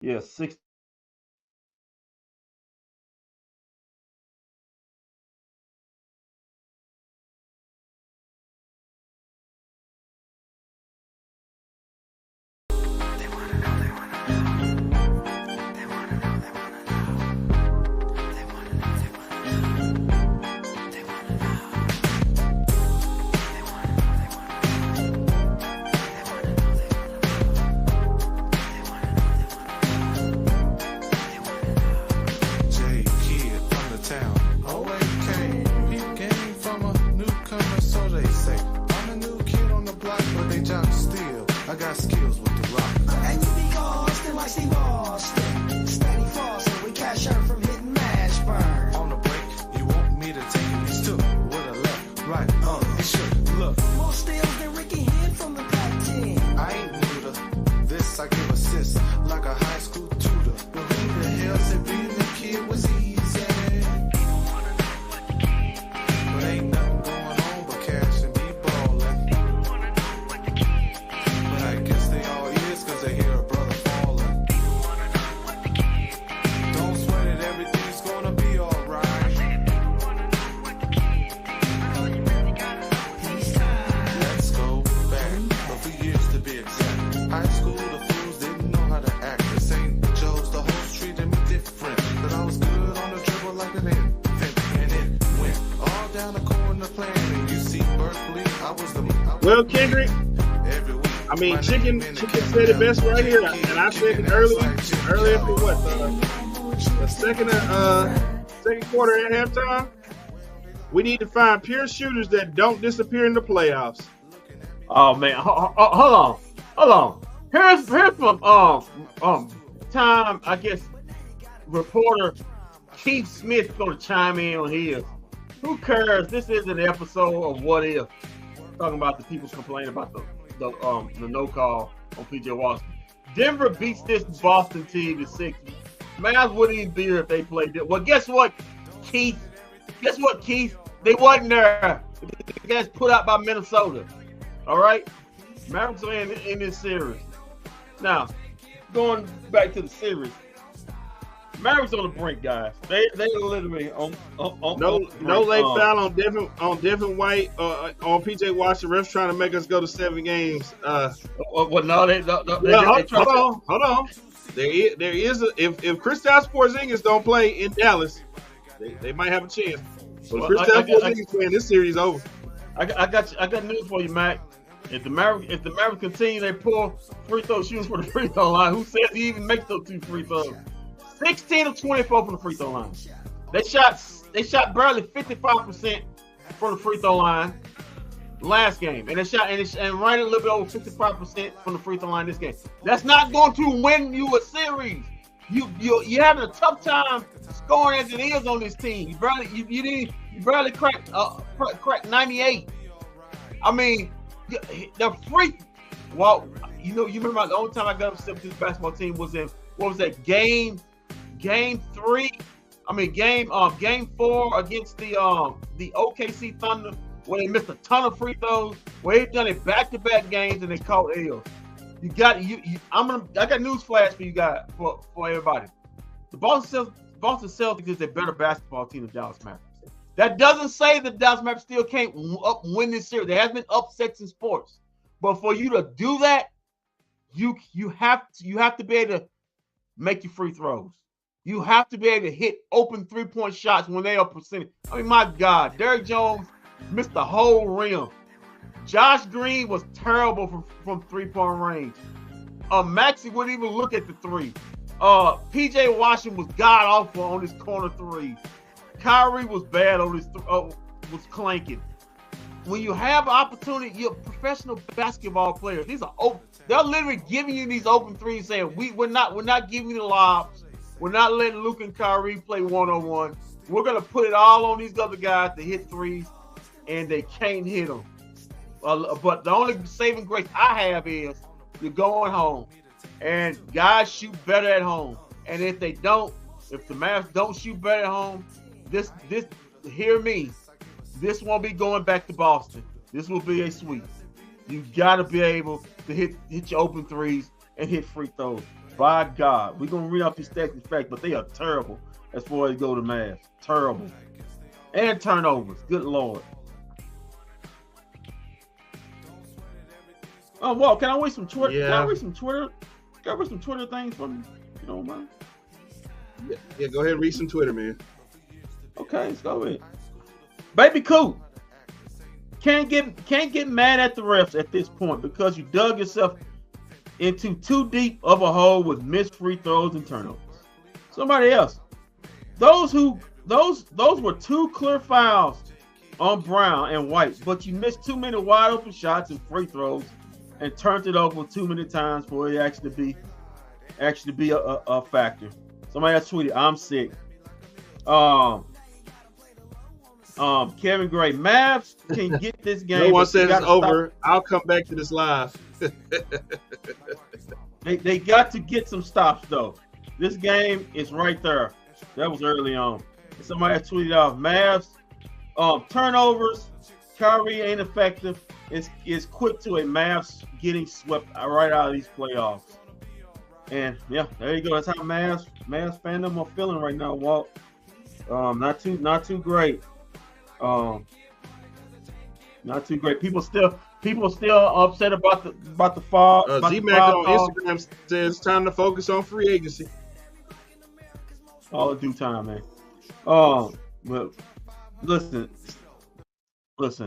Yeah, 6. Well, Kendrick, I mean, Chicken said it best right here, and I said it earlier for what the second quarter at halftime. We need to find pure shooters that don't disappear in the playoffs. Oh man, hold on. Here's some time. I guess reporter Keith Smith gonna chime in on his. Who cares? This is an episode of What If. Talking about the people complaining about the no call on PJ Washington. Denver beats this Boston team to 6. Mavs wouldn't even be here if they played it. Well, guess what, Keith? They wasn't there. The guys put out by Minnesota. All right? Mavericks are in this series. Now, going back to the series, Mavericks on the brink, guys. They literally on no late foul on Devin White on PJ Washington. Refs trying to make us go to 7 games. Well, no, hold on. There is if Kristaps Porzingis don't play in Dallas, they might have a chance. But if Kristaps Porzingis playing, this series over. I got news for you, Mac. If the Mavericks continue their poor free throw shooting for the free throw line, who says he even makes those 2 free throws? 16 of 24 from the free throw line. They shot barely 55% from the free throw line last game, and right a little bit over 55% from the free throw line this game. That's not going to win you a series. You're having a tough time scoring as it is on this team. You barely cracked 98. I mean, the free. Well, you remember the only time I got upset with this basketball team was in what was that game 3? I mean game 4 against the OKC Thunder, where they missed a ton of free throws. Where they've done it back-to-back games and they caught L's. I got news flash for you guys, for everybody. The Boston Celtics is a better basketball team than Dallas Mavericks. That doesn't say that Dallas Mavericks still can't win this series. There has been upsets in sports, but for you to do that, you have to be able to make your free throws. You have to be able to hit open 3-point shots when they are percentage. I mean, my God, Derrick Jones missed the whole rim. Josh Green was terrible from 3-point range. Maxey wouldn't even look at the 3. PJ Washington was god awful on his corner 3. Kyrie was bad on his was clanking. When you have opportunity, you're professional basketball players. These are open. They're literally giving you these open threes, saying we're not giving you the lobs. We're not letting Luke and Kyrie play one-on-one. We're gonna put it all on these other guys to hit threes, and they can't hit them. But the only saving grace I have is you're going home, and guys shoot better at home. And if the Mavs don't shoot better at home, hear me. This won't be going back to Boston. This will be a sweep. You got to be able to hit your open threes and hit free throws. By God, we're gonna read off these stats and facts, but they are terrible as far as go to Mavs. Terrible. And turnovers. Good Lord. Oh, well, can I read some Twitter? Yeah. Can I read some Twitter? Can I read some Twitter things from you? You don't mind? Yeah, go ahead and read some Twitter, man. Okay, let's go ahead. Baby Cool. Can't get mad at the refs at this point because you dug yourself into too deep of a hole with missed free throws and turnovers. Somebody else. Those were two clear fouls on Brown and White, but you missed too many wide open shots and free throws and turned it over too many times for it actually be a factor. Somebody else tweeted, I'm sick. Kevin Gray, Mavs can get this game. No one says it's over. I'll come back to this live. They got to get some stops though. This game is right there. That was early on. Somebody tweeted off Mavs turnovers. Kyrie ain't effective. Is quick to a Mavs getting swept right out of these playoffs. And yeah, there you go. That's how Mavs fandom are feeling right now, Walt. Not too great. Not too great. People still upset about the fall. Z-Mac on Instagram says time to focus on free agency. All in due time, man. But listen. The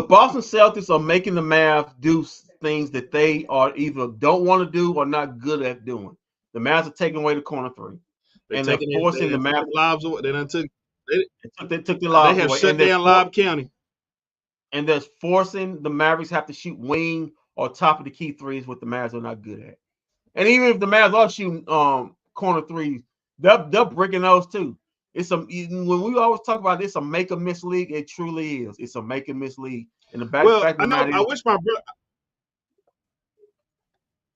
Boston Celtics are making the Mavs do things that they are either don't want to do or not good at doing. The Mavs are taking away the corner three. They're forcing the Mavs. They took the lobs away. They have shut down Lob County. And they're forcing the Mavericks have to shoot wing or top of the key threes, what the Mavs are not good at. And even if the Mavs are shooting corner threes, they're breaking those too. When we always talk about this, a make or miss league, it truly is. It's a make or miss league. And the fact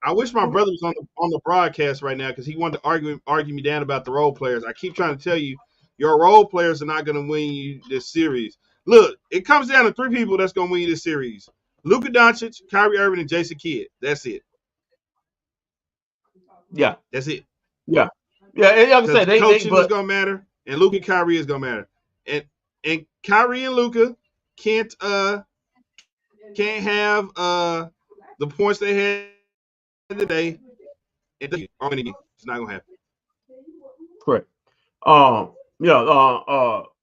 I wish my brother was on the broadcast right now because he wanted to argue me down about the role players. I keep trying to tell you, your role players are not going to win you this series. Look, it comes down to three people that's going to win you this series: Luka Doncic, Kyrie Irving, and Jason Kidd. That's it. Yeah, that's it. Yeah. Like I said, coaching is going to matter, and Luka and Kyrie is going to matter. And Kyrie and Luka can't have the points they had today. It's not going to happen. Correct.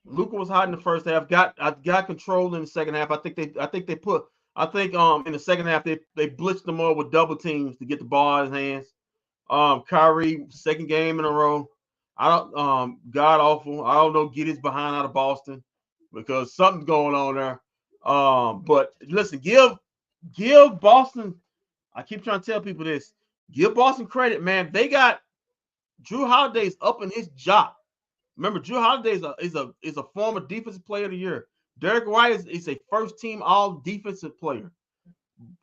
Luka was hot in the first half. Got control in the second half. I think in the second half they blitzed them all with double teams to get the ball out of his hands. Kyrie, second game in a row. God awful. I don't know, get his behind out of Boston because something's going on there. But listen, give Boston. I keep trying to tell people this. Give Boston credit, man. They got Drew Holiday's up in his job. Remember, Drew Holiday is a former defensive player of the year. Derek White is a first team all defensive player.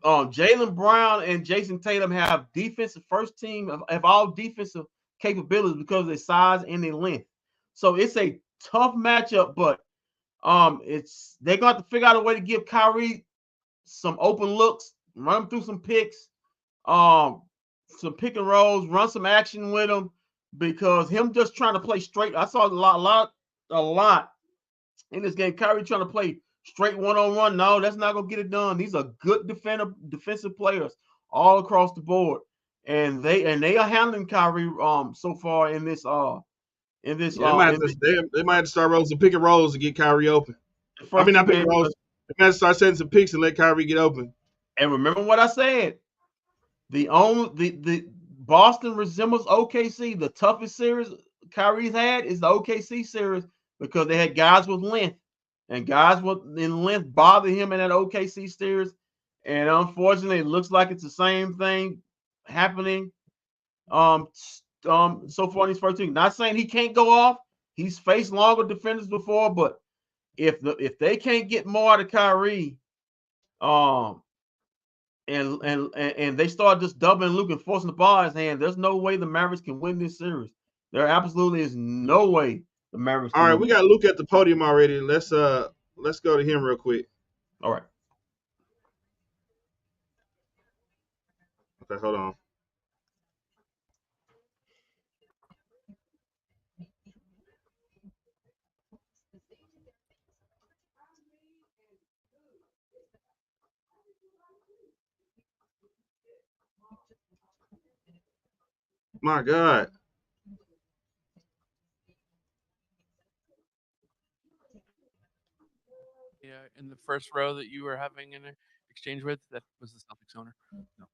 Jaylen Brown and Jason Tatum have defensive first team have all defensive capabilities because of their size and their length. So it's a tough matchup, but they're going to have to figure out a way to give Kyrie some open looks, run him through some picks, some pick and rolls, run some action with him. Because him just trying to play straight, I saw a lot in this game. Kyrie trying to play straight one-on-one. No, that's not gonna get it done. These are good defensive players all across the board, and they are handling Kyrie so far in this. They might have to start rolling some pick and rolls to get Kyrie open. Not pick and rolls. They might have to start setting some picks and let Kyrie get open. And remember what I said. The Boston resembles OKC. The toughest series Kyrie's had is the OKC series because they had guys with length, and guys in length bother him in that OKC series. And unfortunately, it looks like it's the same thing happening so far in his first team. Not saying he can't go off. He's faced longer defenders before, but if they can't get more out of Kyrie, and they start just doubling Luke and forcing the ball in his hand, there's no way the Mavericks can win this series. There absolutely is no way the Mavericks can win. We got Luke at the podium already. Let's go to him real quick. All right. Okay, hold on. My God. Yeah, in the first row that you were having an exchange with, that was the Celtics owner. No.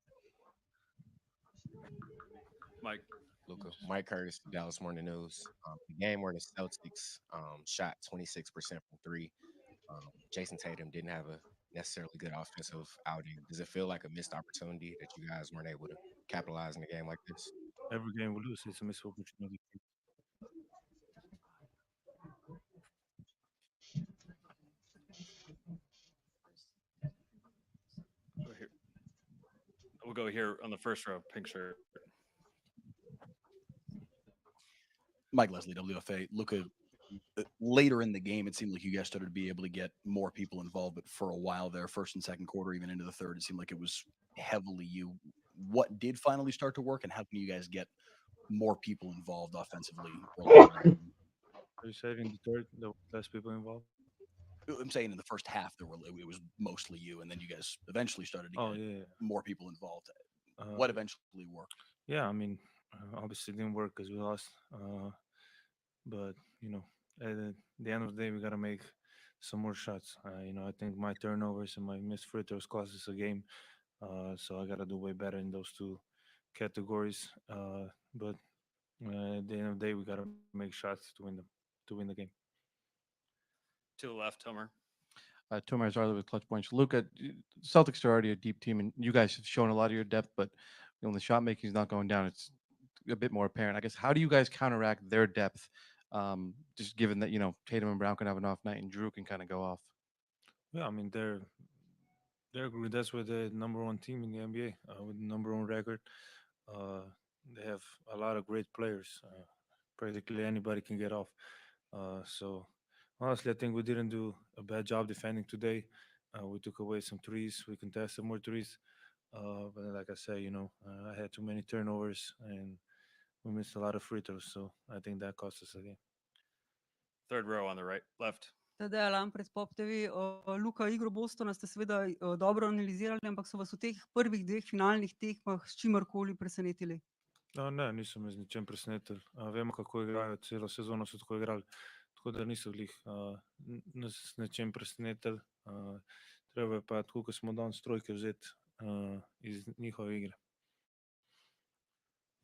Mike. Luca. Mike Curtis, Dallas Morning News. The game where the Celtics shot 26% from three. Jason Tatum didn't have a necessarily good offensive outing. Does it feel like a missed opportunity that you guys weren't able to capitalize in a game like this? Every game we lose, it's a missed opportunity. Here. We'll go here on the first row, pink shirt. Mike Leslie, WFA. Luca, later in the game, it seemed like you guys started to be able to get more people involved, but for a while there, first and second quarter, even into the third, it seemed like it was heavily you. What did finally start to work, and how can you guys get more people involved offensively? Are you saying in the third, there were less people involved? I'm saying in the first half, it was mostly you, and then you guys eventually started to get more people involved. What eventually worked? Yeah, I mean, obviously it didn't work because we lost. But at the end of the day, we gotta make some more shots. I think my turnovers and my missed free throws cost us a game. So I gotta do way better in those two categories. But at the end of the day, we gotta make shots to win the game. To the left, Tomer. Tomer Zarla with clutch points. Luca, Celtics are already a deep team, and you guys have shown a lot of your depth, but when the shot making is not going down, it's a bit more apparent. I guess, how do you guys counteract their depth, just given that, Tatum and Brown can have an off night and Drew can kind of go off? Yeah, I mean they're that's where the number one team in the NBA with the number one record. They have a lot of great players. Practically anybody can get off. So honestly, I think we didn't do a bad job defending today. We took away some threes. We contested more threes. But like I said, I had too many turnovers and we missed a lot of free throws. So I think that cost us a game. Third row on the right, left. Tadej Lampret, Pop TV. Luka, igro Bostona ste seveda dobro analizirali, ampak so vas v teh prvih dveh finalnih tekmah s čimerkoli presenetili? Ne, niso me z ničem presenetili. Vemo, kako igrajo, celo sezono so tako igrali. Tako da niso glih nas s nečem presenetili. Treba je pa, tako kot smo danes trojke vzeti iz njihove igre.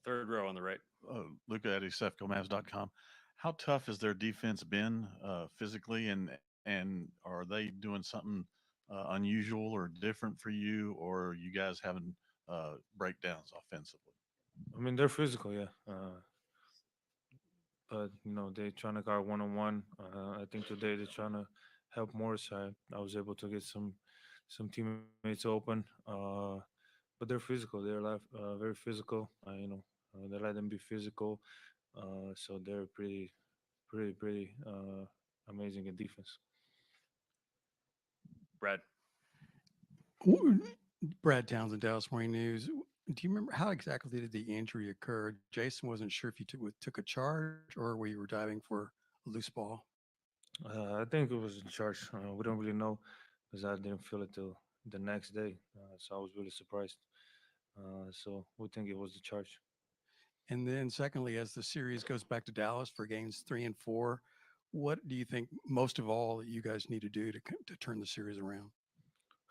Third row on the right. Luca at Mavs.com. How tough has their defense been physically, and are they doing something unusual or different for you, or are you guys having breakdowns offensively? I mean, they're physical, yeah. But, they're trying to guard one-on-one. I think today they're trying to help Morris. I was able to get some teammates open. But they're physical. They're very physical. They let them be physical. So they're pretty amazing in defense. Brad. Brad Townsend, Dallas Morning News. Do you remember how exactly did the injury occur? Jason wasn't sure if you took a charge or where you were diving for a loose ball. I think it was a charge. We don't really know because I didn't feel it till the next day. So I was really surprised. So we think it was the charge. And then secondly, as the series goes back to Dallas for games 3 and 4, what do you think most of all you guys need to do to turn the series around?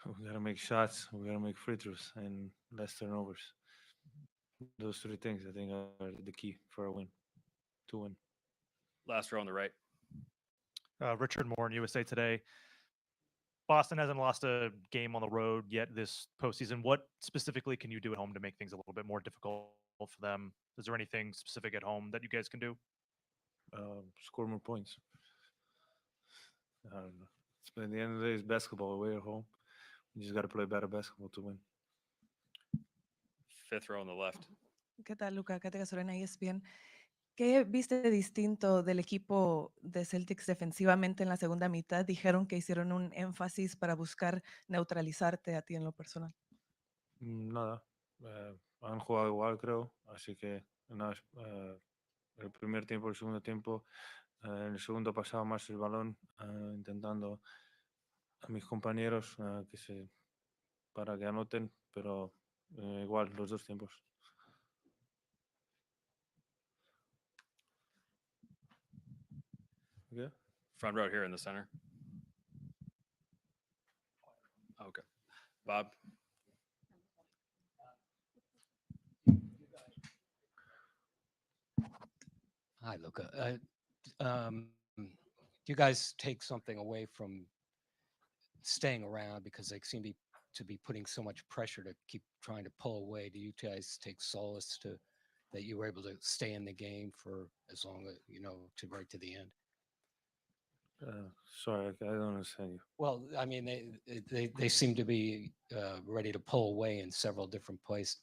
We got to make shots. We got to make free throws and less turnovers. Those three things, I think, are the key for a win, to win. Last row on the right. Richard Moore, USA Today. Boston hasn't lost a game on the road yet this postseason. What specifically can you do at home to make things a little bit more difficult for them? Is there anything specific at home that you guys can do? Score more points. I don't know. At the end of the day, it's basketball away at home. You just got to play better basketball to win. Fifth row on the left. ¿Qué tal, Luca? Katia Sorena, ESPN. ¿Qué viste distinto del equipo de Celtics defensivamente en la segunda mitad? Dijeron que hicieron un énfasis para buscar neutralizarte a ti en lo personal. Nada. han jugado igual, creo. Así que nada, el primer tiempo, el segundo tiempo, en el segundo pasaba más el balón, intentando a mis compañeros para que anoten, pero igual los dos tiempos. Okay. Front row here in the center. Okay. Bob. Hi, Luca. Do you guys take something away from staying around because they seem to be putting so much pressure to keep trying to pull away? Do you guys take solace that you were able to stay in the game for as long as, to right to the end? Sorry, I don't understand you. Well, I mean, they seem to be ready to pull away in several different points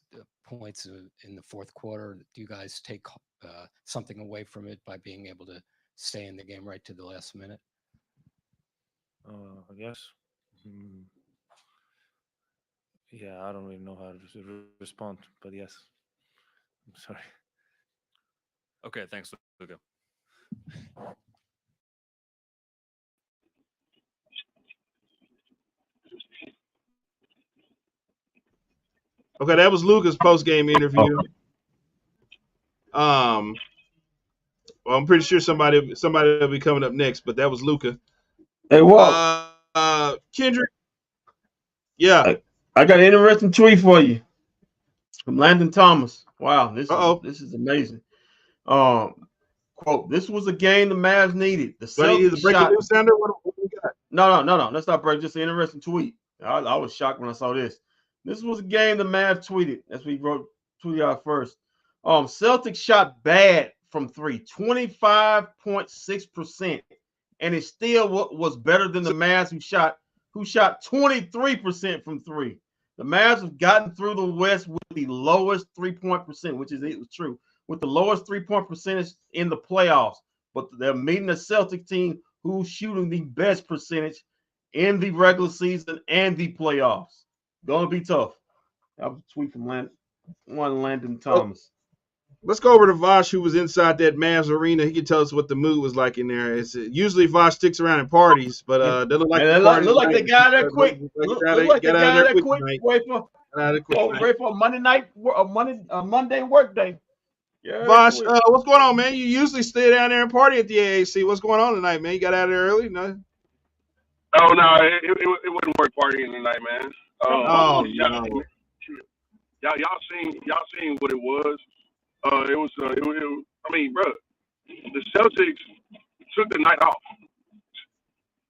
in the fourth quarter. Do you guys take something away from it by being able to stay in the game right to the last minute? Yes. Yeah, I don't really know how to respond, but yes. I'm sorry. Okay, thanks, Luca. Okay, that was Luca's post-game interview. Well, I'm pretty sure somebody will be coming up next, but that was Luca. Hey, Walt. Kendrick. Yeah. I got an interesting tweet for you from Landon Thomas. Wow, this is amazing. Quote, this was a game the Mavs needed. The Celtics shot. What we got? No. Let's not break. Just an interesting tweet. I was shocked when I saw this. This was a game the Mavs tweeted, as we tweeted out first. Celtics shot bad from three, 25.6%. And it still was better than the Mavs who shot 23% from three. The Mavs have gotten through the West with the lowest 3-point percent, which is true, with the lowest 3-point percentage in the playoffs. But they're meeting the Celtics team who's shooting the best percentage in the regular season and the playoffs. Gonna be tough. That was a tweet from Landon Thomas. Let's go over to Vosh, who was inside that Mavs arena. He can tell us what the mood was like in there. Usually Vosh sticks around in parties, but they look like they got out there quick. Look like they got out there quick. Wait for a Monday work day. Yeah, Vosh, what's going on, man? You usually stay down there and party at the AAC. What's going on tonight, man? You got out of there early? No. Oh no, it wouldn't work partying tonight, man. Y'all seen what it was. It was. I mean, bro, the Celtics took the night off.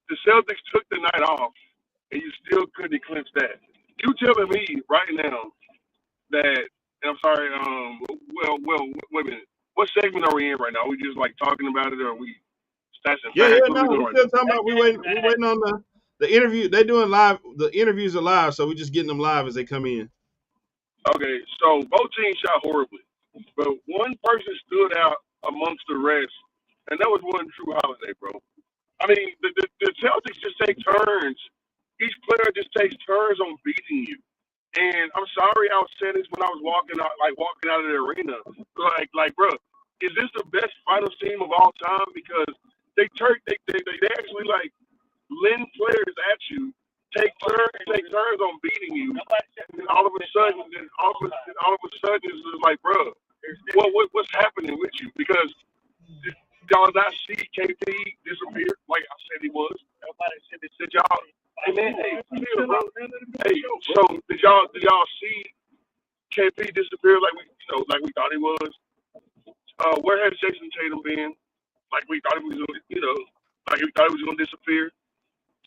The Celtics took the night off, and you still couldn't eclipse that. You telling me right now that? And I'm sorry. Well, wait a minute. What segment are we in right now? Are we just like talking about it, or are we stashing? Yeah. No, we're still talking about. We waiting on the interview. They're doing live. The interviews are live, so we're just getting them live as they come in. Okay, so both teams shot horribly. But one person stood out amongst the rest, and that was one True Holiday, bro. I mean, the Celtics just take turns. Each player just takes turns on beating you. And I'm sorry I was saying this when I was walking out of the arena. Like, bro, is this the best finals team of all time? Because they actually like lend players at you, take turns on beating you, and all of a sudden it's just like, bro. What's happening with you? Because y'all not see KP disappear like I said he was. Did y'all? Hey man, chill, bro. Hey, so did y'all see KP disappear like we thought he was? Where has Jason Tatum been? Like we thought he was, like we thought he was gonna disappear.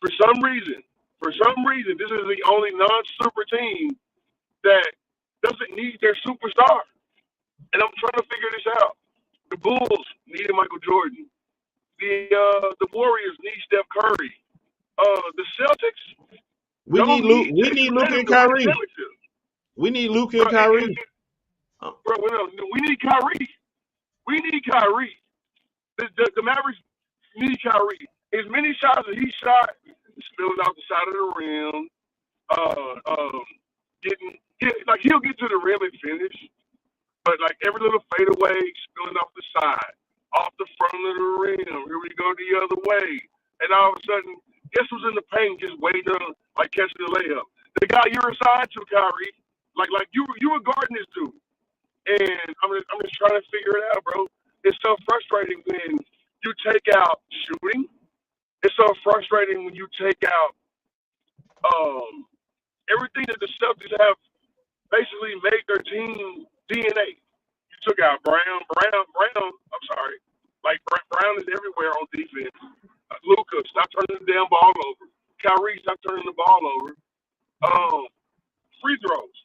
For some reason, this is the only non-super team that doesn't need their superstar. And I'm trying to figure this out. The Bulls needed Michael Jordan. The Warriors need Steph Curry. The Celtics. We need Luka and Kyrie. We need Luka and Kyrie. Bro, we need Kyrie. We need Kyrie. The Mavericks need Kyrie. As many shots as he shot, spilling out the side of the rim, getting like he'll get to the rim and finish, but like every little fadeaway, spilling off the side, off the front of the rim, here we go the other way, and all of a sudden, guess who's in the paint just waiting on like catching the layup? The guy you're assigned to, Kyrie. Like you were guarding this dude, and I'm just trying to figure it out, bro. It's so frustrating when you take out shooting. It's so frustrating when you take out everything that the Celtics have basically made their team DNA. You took out Brown. I'm sorry. Like Brown is everywhere on defense. Luka, stop turning the damn ball over. Kyrie, stop turning the ball over. Free throws.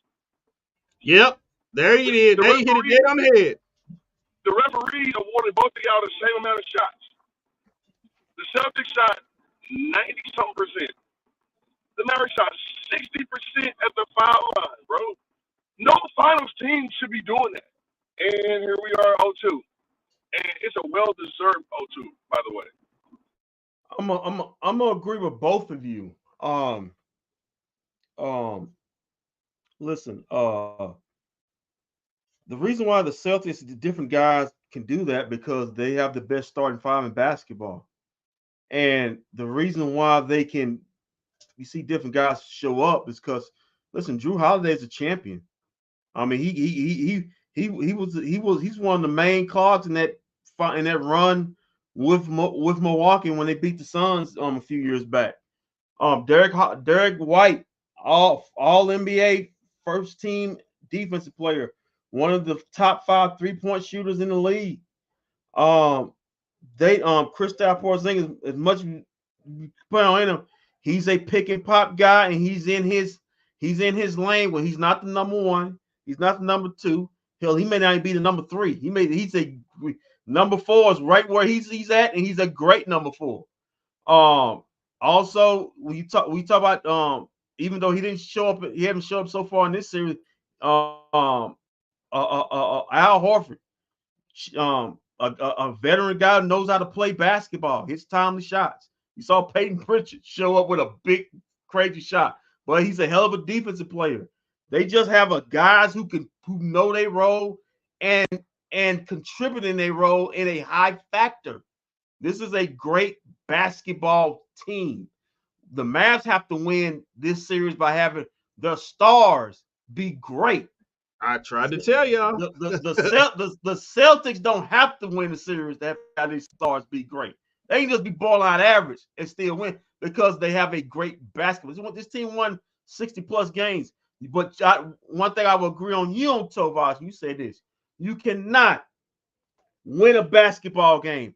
Yep. There you did. They hit it dead on the head. The referee awarded both of y'all the same amount of shots. The Celtics shot 90-something percent. The Mavericks shot 60% at the foul line, bro. No finals team should be doing that. And here we are, 0-2. And it's a well-deserved 0-2, by the way. I'm gonna agree with both of you. Listen, the reason why the Celtics, the different guys can do that because they have the best starting five in basketball. And the reason why they can, you see different guys show up is because, listen, Drew Holiday's a champion. I mean, he's one of the main cogs in that run with Milwaukee when they beat the Suns a few years back. Derek White, all NBA first team defensive player, one of the top 5 3-point shooters in the league. Kristaps Porzingis, as much as you put on him, he's a pick and pop guy, and he's in his lane where he's not the number 1, he's not the number 2. Hell, he may not even be the number 3. He's a number 4 is right where he's at, and he's a great number 4. Also, we talk about even though he didn't show up, he hasn't shown up so far in this series. Al Horford, a veteran guy who knows how to play basketball, hits timely shots. You saw Peyton Pritchard show up with a big, crazy shot, but he's a hell of a defensive player. They just have guys who know their role and contribute in their role in a high factor. This is a great basketball team. The Mavs have to win this series by having the stars be great. I tried to tell y'all. The Celtics don't have to win the series to have these stars be great. They can just be borderline average and still win because they have a great basketball. This team won 60-plus games. But one thing I will agree on you on, Tovas, you said this. You cannot win a basketball game,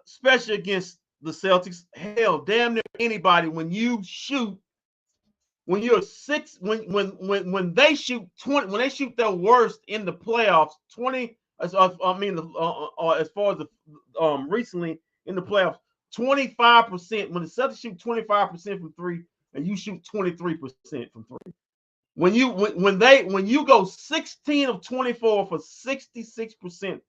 especially against the Celtics. Hell, damn near anybody when you shoot. When you're when they shoot 20, when they shoot their worst in the playoffs, 20. As far as recently in the playoffs, 25%. When the Celtics shoot 25% from 3, and you shoot 23% from 3. When you go 16 of 24 for 66%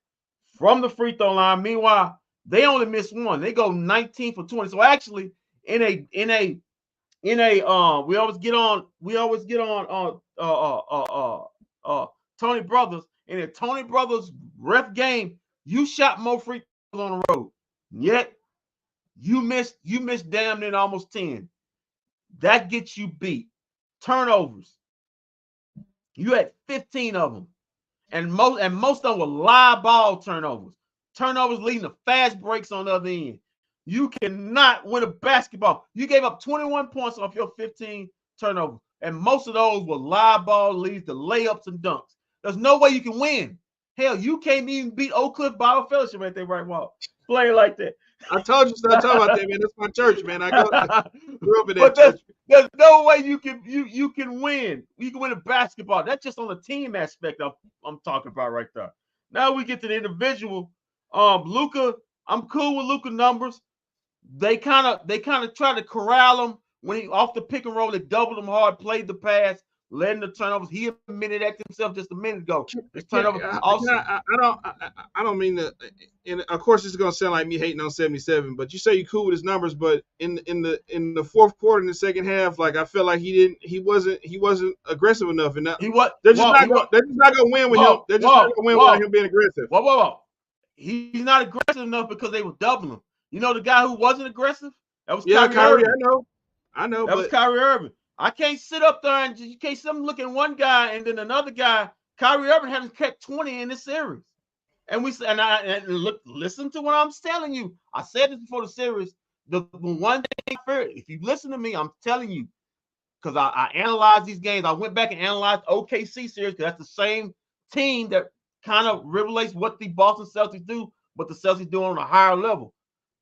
from the free throw line, meanwhile they only miss 1. They go 19 for 20. So actually, in a we always get on Tony Brothers. In a Tony Brothers ref game, you shot more free throws on the road. Yet you missed damn near almost 10. That gets you beat. Turnovers. You had 15 of them. And most of them were live ball turnovers. Turnovers leading to fast breaks on the other end. You cannot win a basketball. You gave up 21 points off your 15 turnovers. And most of those were live ball leads to layups and dunks. There's no way you can win. Hell, you can't even beat Oak Cliff Bible Fellowship at their right wall. Playing like that. I told you stop talking about that, man. That's my church, man. I grew up in that church. There's no way you can win. You can win a basketball. That's just on the team aspect I'm talking about right there. Now we get to the individual. Luka, I'm cool with Luka numbers. They kind of try to corral him when he off the pick and roll. They doubled him hard, played the pass. letting the turnovers. He admitted that to himself just a minute ago. This Yeah, turnover I, also. I don't mean to. And of course, it's gonna sound like me hating on 77. But you say you cool with his numbers, but in the fourth quarter, in the second half, like I feel like he wasn't aggressive enough. And He what? they're just not gonna win with him. They're just not gonna win without him being aggressive. Whoa. He's not aggressive enough because they were doubling him. You know the guy who wasn't aggressive? That was Kyrie Irving. I know. That was Kyrie Irving. I can't sit up there and you can't sit look at one guy and then another guy. Kyrie Irving hasn't kept 20 in this series. And look, listen to what I'm telling you. I said this before the series. The one thing, if you listen to me, I'm telling you, because I analyzed these games. I went back and analyzed OKC series because that's the same team that kind of revelates what the Boston Celtics do, but the Celtics do on a higher level.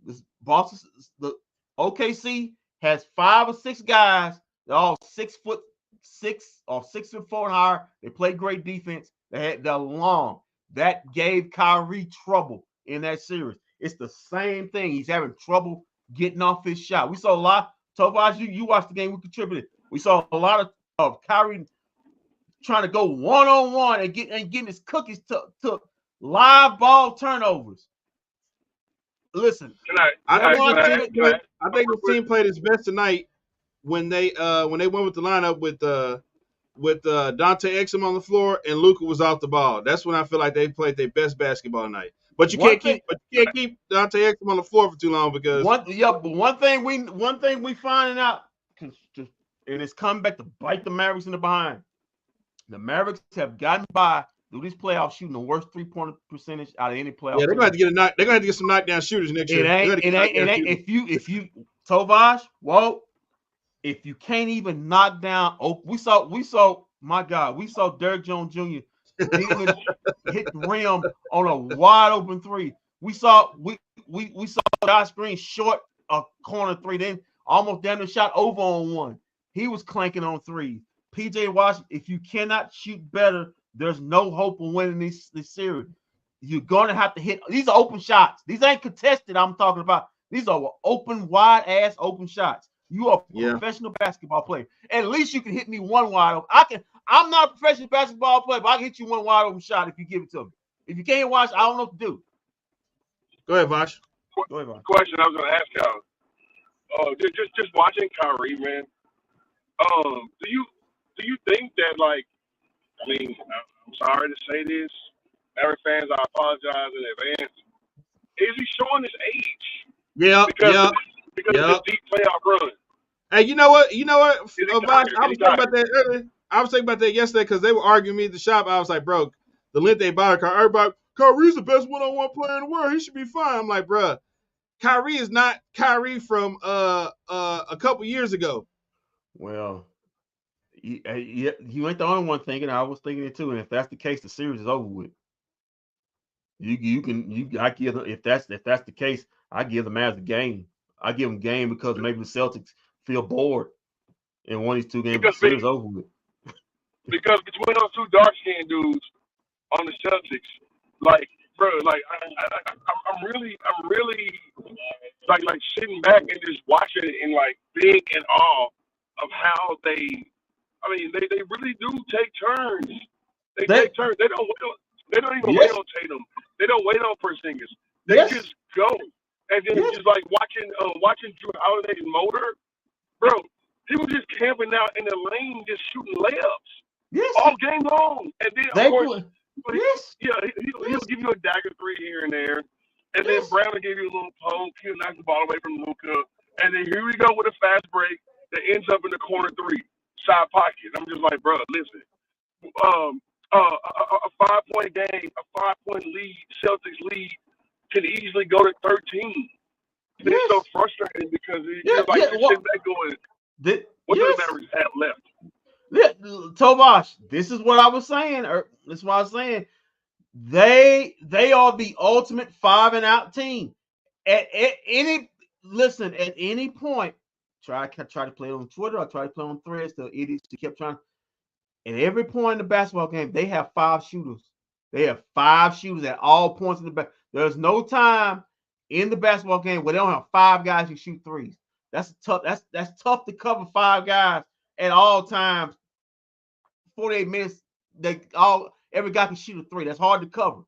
The OKC has 5 or 6 guys. They're all 6'6" or 6'4" and higher. They play great defense. They're long. That gave Kyrie trouble in that series. It's the same thing. He's having trouble getting off his shot. We saw a lot. Tobias, you watched the game. We contributed. We saw a lot of Kyrie trying to go one-on-one and getting his cookies to live ball turnovers. Listen, I think the team played its best tonight when they went with the lineup with Dante Exum on the floor and Luka was off the ball. That's when I feel like they played their best basketball tonight. But you can't keep Dante Exum on the floor for too long because one thing we finding out, and it's coming back to bite the Mavericks in the behind. The Mavericks have gotten by through these playoffs shooting the worst 3-point percentage out of any playoff. Yeah, they're gonna have to get some knockdown shooters next year. If you Tovaj, well, if you can't even knock down, we saw my God, we saw Derrick Jones Jr. didn't hit the rim on a wide open 3. We saw Josh Green short a corner 3, then almost damn near shot over on 1. He was clanking on 3. PJ Washington, if you cannot shoot better, there's no hope of winning this series. You're gonna have to hit. These are open shots. These ain't contested. I'm talking about. These are open, wide ass open shots. You are a professional basketball player. At least you can hit me one wide open. I'm not a professional basketball player, but I can hit you one wide open shot if you give it to me. If you can't watch, I don't know what to do. Go ahead, Vosh. Question I was going to ask y'all. Just watching Kyrie, man. Do you think that, like, I mean, I'm sorry to say this, Maverick fans, I apologize in advance. Is he showing his age? Yeah. Because of the deep playoff run. Hey, you know what? Vosh, I was talking about that earlier. I was thinking about that yesterday because they were arguing me at the shop. I was like, bro, the length they bought Kyrie, everybody, Kyrie's the best one-on-one player in the world. He should be fine. I'm like, bro, Kyrie is not Kyrie from a couple years ago. Well, you ain't the only one thinking. I was thinking it too. And if that's the case, the series is over with. If that's the case, I give the Mavs a game. I give them game because maybe the Celtics feel bored in one of these 2 games. The series over with. Because between those 2 dark-skinned dudes on the Celtics, like, bro, like I'm really like sitting back and just watching it and like being in awe of how they really do take turns. They take turns. They don't even wait on Tatum. They don't wait on Porzingis. They just go. And then just like watching Drew Holiday's motor, bro, he was just camping out in the lane, just shooting layups all game long. And then of course, he'll give you a dagger 3 here and there, and then Brown will give you a little poke. He'll knock the ball away from Luka, and then here we go with a fast break that ends up in the corner 3 side pocket. I'm just like, bro, listen, a 5-point game, a 5-point lead, Celtics lead can easily go to 13. It's so frustrating because you're sitting back going, what do the Mavericks have left? Tovash, this is what I was saying. This is what I was saying. They are the ultimate 5-and-out team. At any point, try to play on Twitter. I try to play on Threads. The idiots kept trying. At every point in the basketball game, they have 5 shooters. They have 5 shooters at all points in the back. There's no time in the basketball game where they don't have 5 guys who shoot threes. That's tough. That's tough to cover 5 guys at all times 48 minutes, every guy can shoot a three. That's hard to cover.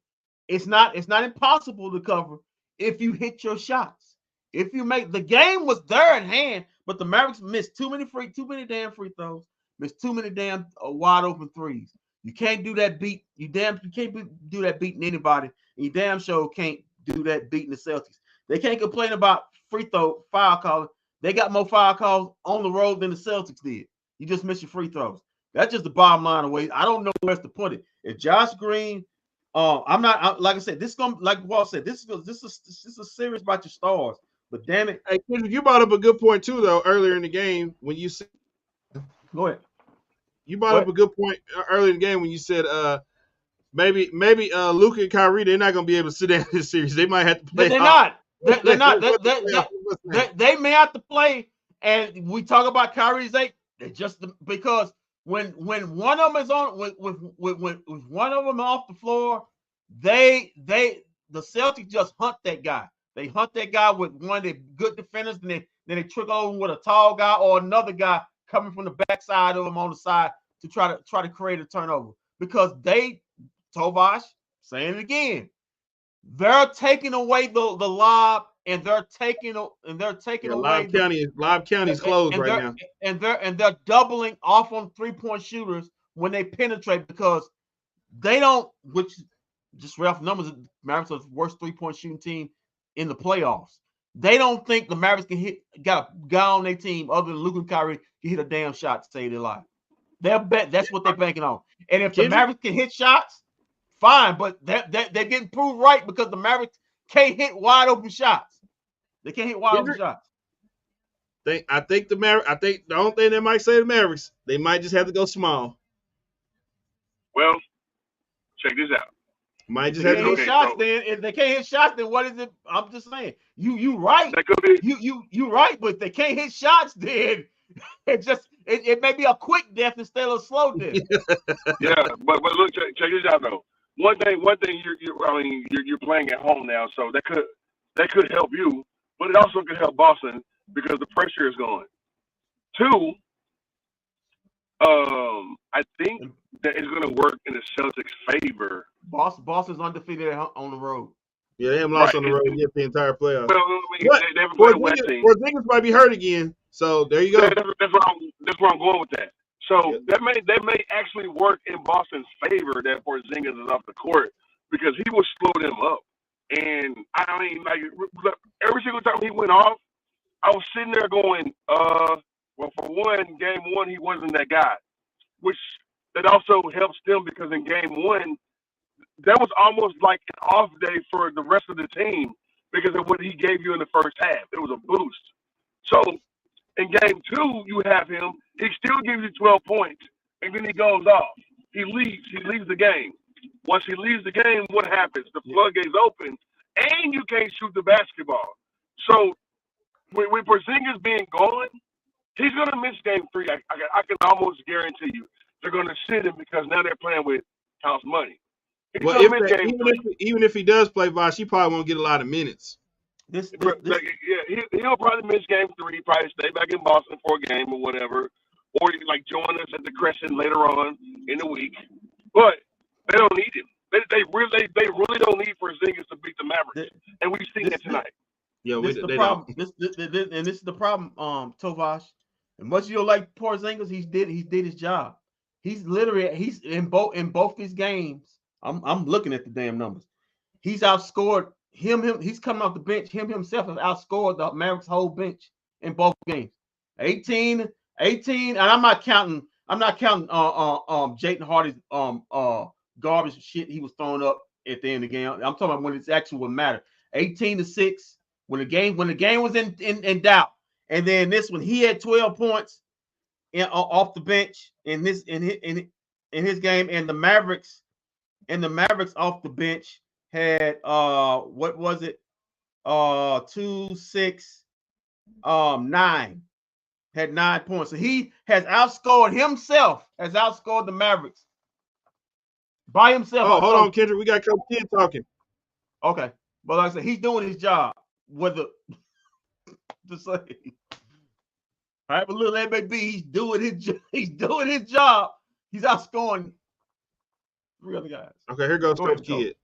It's not impossible to cover if you hit your shots. If you make the game was there at hand, but the Mavericks missed too many damn free throws, missed too many damn wide open threes. You can't do that beat. You can't do that beating anybody. And you damn sure can't do that beating the Celtics. They can't complain about free throw foul calling. They got more foul calls on the road than the Celtics did. You just missed your free throws. That's just the bottom line of way. I don't know where else to put it. If Josh Green, like I said, this is gonna, like Walt said, this is a series about your stars. But damn it, hey, you brought up a good point too, though, earlier in the game when you said. Go ahead. You brought up a good point earlier in the game when you said maybe Luka and Kyrie, they're not gonna be able to sit down in this series. They might have to play. But they're not. They're not. They may have to play. And we talk about Kyrie's eight. They just because when one of them is on with one of them off the floor, the Celtics just hunt that guy. They hunt that guy with one of the good defenders, and then they trickle over with a tall guy or another guy coming from the backside of him on the side to try to create a turnover. Because Tovash, saying it again, they're taking away the lob, and they're taking away Lob County's closed right now. And they're doubling off on 3-point shooters when they penetrate because they don't, which just rough numbers, Mavericks are the worst 3-point shooting team in the playoffs. They don't think the Mavericks got a guy on their team other than Luka and Kyrie can hit a damn shot to save their life. They'll bet that's what they're banking on. And if the Mavericks can hit shots, fine, but they're getting proved right because the Mavericks can't hit wide open shots. They can't hit wide open shots. I think the only thing they might say to the Mavericks, they might just have to go small. Well, check this out. Might just have to hit shots. Then if they can't hit shots, then what is it? I'm just saying. You right. That could be. You right, but if they can't hit shots, then it may be a quick death instead of a slow death. Yeah, but look, check this out though. One thing you're playing at home now, so that could help you, but it also could help Boston because the pressure is gone. Two, I think that it's going to work in the Celtics' favor. Boston's undefeated on the road. Yeah, they haven't lost on the road yet the entire playoffs. Well, they haven't played a wet team. Porzingis might be hurt again, so there you go. That's where I'm going with that. So that may actually work in Boston's favor that Porzingis is off the court because he will slow them up. And I mean, like every single time he went off, I was sitting there going, well, for one, game one, he wasn't that guy, which that also helps them because in game one, that was almost like an off day for the rest of the team because of what he gave you in the first half. It was a boost. So in game two, you have him. He still gives you 12 points, and then he goes off. He leaves the game. Once he leaves the game, what happens? The floodgates open, and you can't shoot the basketball. So with Porzingis being gone, he's going to miss game three. I can almost guarantee you they're going to sit him because now they're playing with house money. Well, even if he does play Vosh, he probably won't get a lot of minutes. He'll probably miss game three, probably stay back in Boston for a game or whatever, or like join us at the Crescent later on in the week. But they don't need him. They really don't need Porzingis to beat the Mavericks, and we've seen that tonight. Yeah, this is the problem. This is the problem, Tovash. And much you don't like Porzingis, he did his job. He's in both these games. I'm looking at the damn numbers. He's outscored him. He's coming off the bench. Himself has outscored the Mavericks' whole bench in both games. 18, and I'm not counting Jayden Hardy's garbage shit he was throwing up at the end of the game. I'm talking about when it's actually what mattered. 18-6 when the game was in doubt. And then this one, he had 12 points off the bench in his game, and the Mavericks off the bench had what was it? 2, 6, 9. Had 9 points. So he has outscored the Mavericks by himself. Oh, hold on, Kendrick. We got Coach Ken talking. Okay. But like I said, he's doing his job. Whether to say I have a little MAB, he's doing his job He's outscoring 3 other guys. Okay, here goes Go ahead, Coach Coach. Kidd.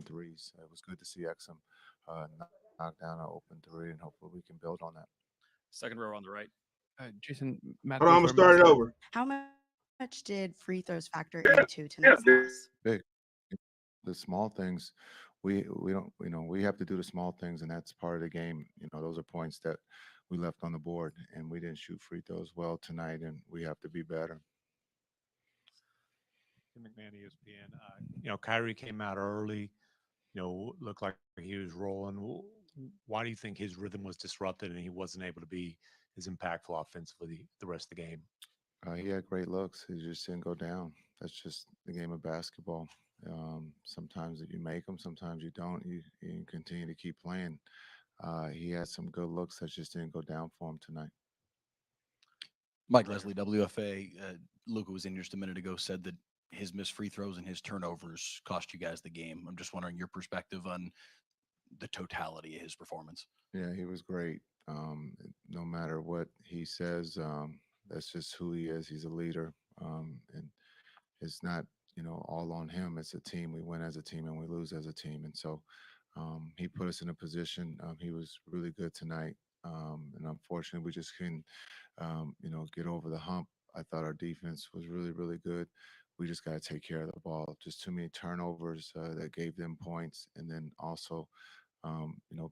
Threes. It was good to see Exum knock down an open three, and hopefully we can build on that. Second row on the right. Jason, Matt. Hold on, I'm gonna start it over. How much did free throws factor into tonight's loss? Big. The small things, we don't, we have to do the small things, and that's part of the game. Those are points that we left on the board, and we didn't shoot free throws well tonight, and we have to be better. Tim McMahon, ESPN. Kyrie came out early. Looked like he was rolling. Why do you think his rhythm was disrupted and he wasn't able to be as impactful offensively the rest of the game? He had great looks. He just didn't go down. That's just the game of basketball. Sometimes you make them, sometimes you don't. You continue to keep playing. He had some good looks that just didn't go down for him tonight. Mike Leslie, WFA. Luka was in just a minute ago, said that his missed free throws and his turnovers cost you guys the game. I'm just wondering your perspective on the totality of his performance. Yeah, he was great. No matter what he says, that's just who he is. He's a leader, and it's not all on him. It's a team. We win as a team and we lose as a team. And so he put us in a position. He was really good tonight, and unfortunately, we just couldn't get over the hump. I thought our defense was really, really good. We just got to take care of the ball. Just too many turnovers that gave them points, and then also,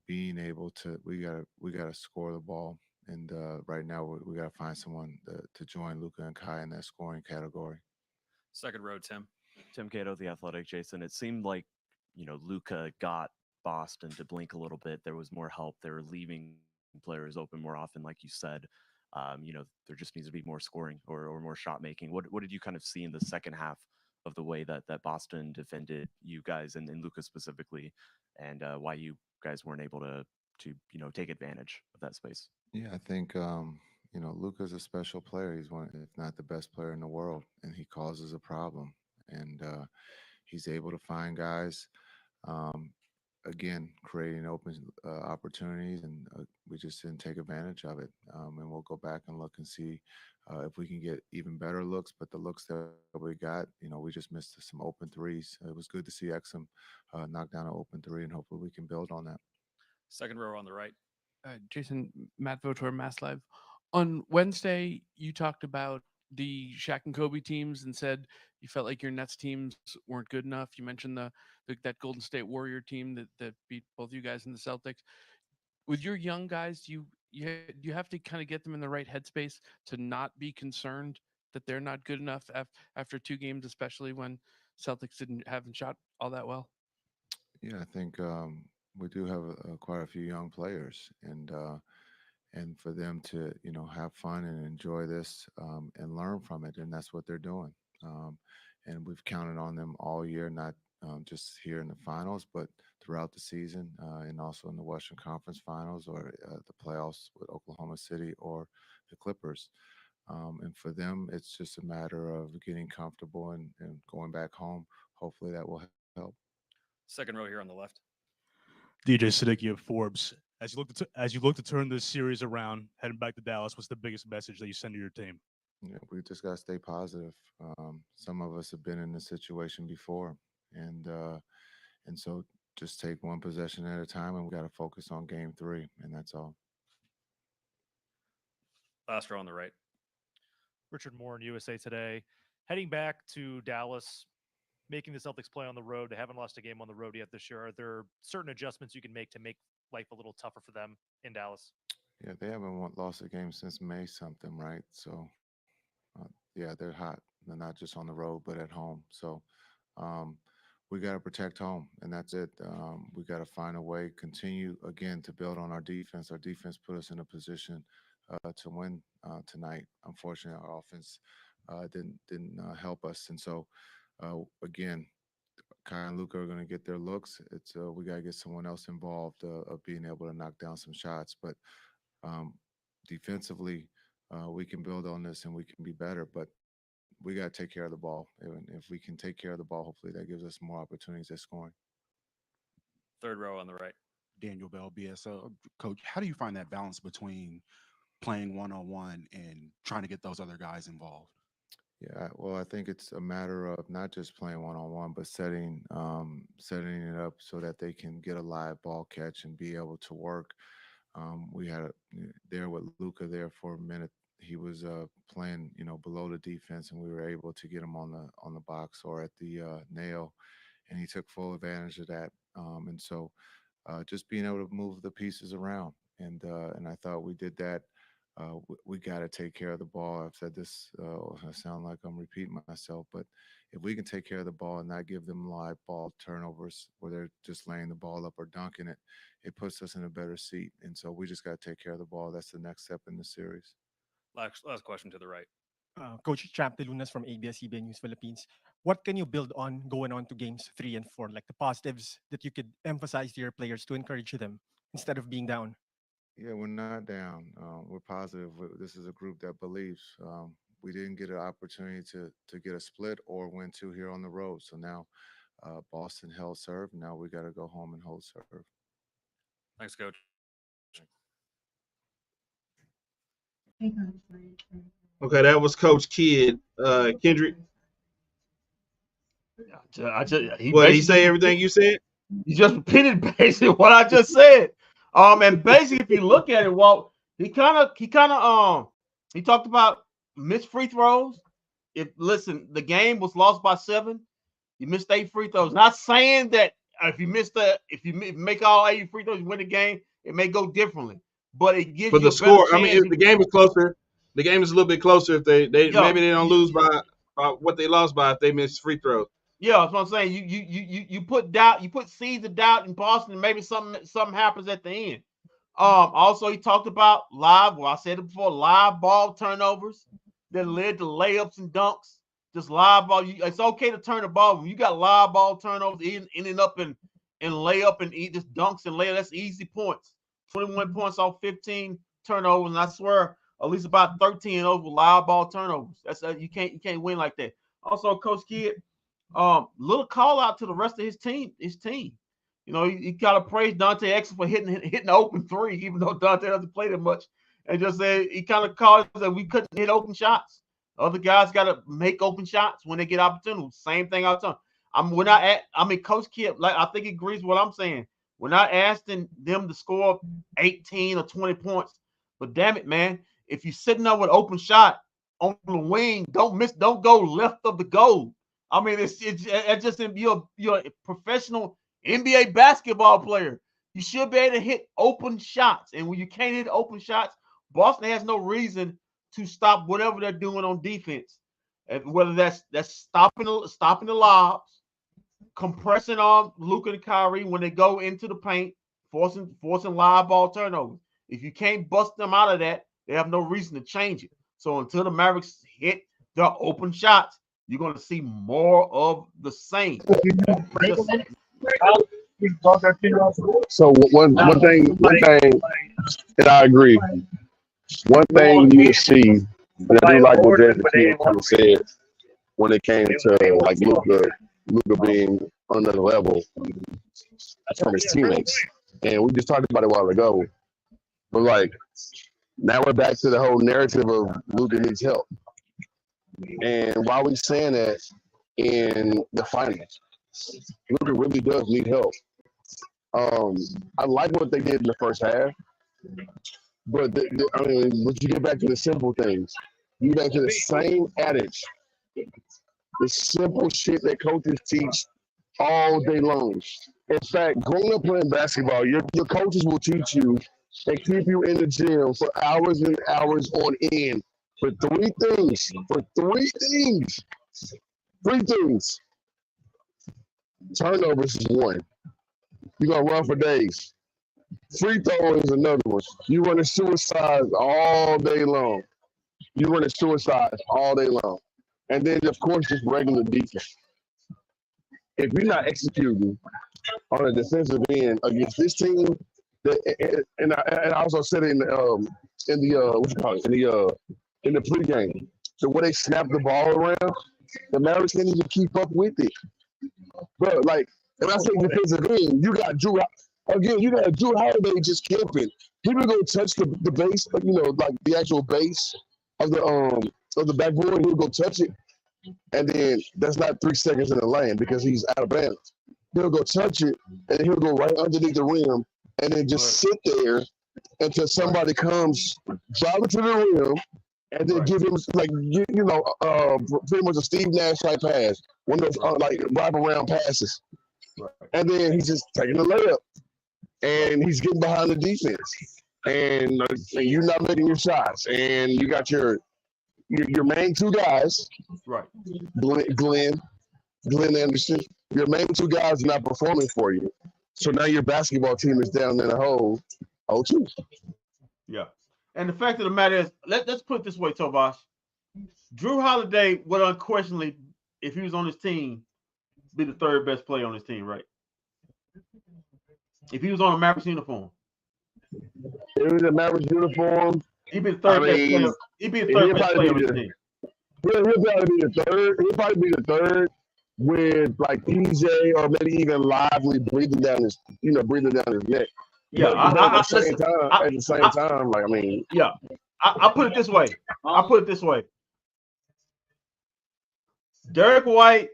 being able to we gotta score the ball. And right now, we got to find someone to join Luka and Kai in that scoring category. Second row, Tim. Tim Cato, The Athletic. Jason, it seemed like Luka got Boston to blink a little bit. There was more help. They were leaving players open more often, like you said. There just needs to be more scoring or more shot making. What did you kind of see in the second half of the way that Boston defended you guys and Luka specifically, and why you guys weren't able to take advantage of that space? Yeah, I think Luka's a special player. He's one, if not the best player in the world, and he causes a problem. And he's able to find guys. Again, creating open opportunities, and we just didn't take advantage of it. And we'll go back and look and see if we can get even better looks. But the looks that we got, we just missed some open threes. It was good to see Exum knock down an open three, and hopefully we can build on that. Second row on the right. Jason, Matt Votor, Mass Live. On Wednesday, you talked about the Shaq and Kobe teams and said you felt like your Nets teams weren't good enough. You mentioned that Golden State Warrior team that beat both you guys and the Celtics. With your young guys, you have to kind of get them in the right headspace to not be concerned that they're not good enough after 2 games, especially when Celtics haven't shot all that well. Yeah, I think we do have quite a few young players, and for them to have fun and enjoy this and learn from it, and that's what they're doing. And we've counted on them all year, not just here in the finals, but throughout the season, and also in the Western Conference Finals or the playoffs with Oklahoma City or the Clippers. And for them, it's just a matter of getting comfortable and going back home. Hopefully that will help. Second row here on the left. DJ Siddiqui of Forbes. As you look to turn this series around, heading back to Dallas, what's the biggest message that you send to your team? Yeah, we just got to stay positive. Some of us have been in this situation before, and so just take one possession at a time, and we got to focus on game 3, and that's all. Last row on the right. Richard Moore in USA Today. Heading back to Dallas, making the Celtics play on the road. They haven't lost a game on the road yet this year. Are there certain adjustments you can make to make life a little tougher for them in Dallas? Yeah, they haven't lost a game since May something, right? So, yeah, they're hot. They're not just on the road, but at home. So, we got to protect home, and that's it. We got to find a way, continue again to build on our defense. Our defense put us in a position to win tonight. Unfortunately, our offense didn't help us, and so again, Kai and Luka are going to get their looks. It's we got to get someone else involved of being able to knock down some shots. But defensively, we can build on this and we can be better. But we got to take care of the ball. And if we can take care of the ball, hopefully that gives us more opportunities at scoring. Third row on the right. Daniel Bell, BSO. Coach, how do you find that balance between playing one-on-one and trying to get those other guys involved? Yeah, well, I think it's a matter of not just playing one-on-one, but setting it up so that they can get a live ball catch and be able to work. We had there with Luca there for a minute. He was playing, below the defense, and we were able to get him on the box or at the nail, and he took full advantage of that. And so, just being able to move the pieces around, and I thought we did that. We got to take care of the ball. I've said this. I sound like I'm repeating myself, but if we can take care of the ball and not give them live ball turnovers where they're just laying the ball up or dunking it, it puts us in a better seat. And so we just got to take care of the ball. That's the next step in the series. Last question to the right. Coach Champ De Lunas from ABS-CBN News Philippines. What can you build on going on to games 3 and 4, like the positives that you could emphasize to your players to encourage them instead of being down? Yeah, we're not down. We're positive. This is a group that believes. We didn't get an opportunity to get a split or win 2 here on the road. So now Boston held serve. Now we got to go home and hold serve. Thanks, Coach. Okay, that was Coach Kidd. Kendrick. What, he say everything you said? You just repeated basically what I just said. And basically, if you look at it, Walt, he talked about missed free throws. The game was lost by 7, you missed 8 free throws. Not saying that if you make all 8 free throws, you win the game, it may go differently. But it gives you the a score. better I mean, if the game is closer, the game is a little bit closer. If they maybe they don't lose by what they lost by if they miss free throws. Yeah, that's what I'm saying. You put doubt, you put seeds of doubt in Boston, and maybe something happens at the end. Also he talked about I said it before, live ball turnovers that led to layups and dunks. Just live ball. It's okay to turn the ball when you got live ball turnovers, ending up in layup and just dunks and layup. That's easy points. 21 points off 15 turnovers, and I swear at least about 13 of those were live ball turnovers. That's you can't win like that. Also, Coach Kidd, little call out to the rest of his team. He got to praise Dante Exum for hitting the open 3, even though Dante doesn't play that much. And just said he kind of called that we couldn't hit open shots. Other guys got to make open shots when they get opportunities. Same thing all the time. Coach Kidd, I think he agrees with what I'm saying. We're not asking them to score 18 or 20 points, but damn it, man, if you're sitting there with an open shot on the wing, don't go left of the goal. I mean, it's just you're a professional NBA basketball player. You should be able to hit open shots, and when you can't hit open shots, Boston has no reason to stop whatever they're doing on defense. And whether that's stopping the lobs, compressing on Luka and Kyrie when they go into the paint, forcing live ball turnovers. If you can't bust them out of that, they have no reason to change it. So until the Mavericks hit their open shots, you're going to see more of the same. So one thing, and I agree. One thing you will see, and I do like what Jason Kidd kind of said when it came to like Luka being on another level from his teammates, and we just talked about it a while ago. But like now we're back to the whole narrative of Luka needs help, and why are we saying that in the finals? Luka really does need help. I like what they did in the first half, but but you get back to the simple things. You get back to the same adage, the simple shit that coaches teach all day long. In fact, growing up playing basketball, your coaches will teach you and keep you in the gym for hours and hours on end for 3 things. Turnovers is one. You're going to run for days. Free throw is another one. You running suicides all day long. And then, of course, just regular defense. If you're not executing on a defensive end against this team, and I also said it in the pregame, the way they snap the ball around, the Mavericks can't even keep up with it. But like, if I say defensive end, you got Drew. Again, you got Drew Holiday just camping. He would go touch the base, like the actual base of the backboard. He'll go touch it, and then that's not 3 seconds in the lane because he's out of balance. He'll go touch it, and then he'll go right underneath the rim, and then just sit there until somebody comes driving to the rim, and then give him pretty much a Steve Nash type pass, one of those like wraparound passes, and then he's just taking the layup, and he's getting behind the defense, and you're not making your shots, and you got your main two guys, right? Glenn Anderson. Your main two guys are not performing for you, so now your basketball team is down in a hole. 0-2. Yeah. And the fact of the matter is, let's put it this way, Tobash. Drew Holiday would unquestionably, if he was on his team, be the third best player on his team, right? If he was on a Mavericks uniform. If he was a Mavericks uniform, he'd be the third best player. He'd be the third best player on his team. He'll probably be the third. He'll probably be the third with like PJ or maybe even Lively breathing down his neck. Yeah, at the same time, like I mean, yeah. I put it this way. Derek White,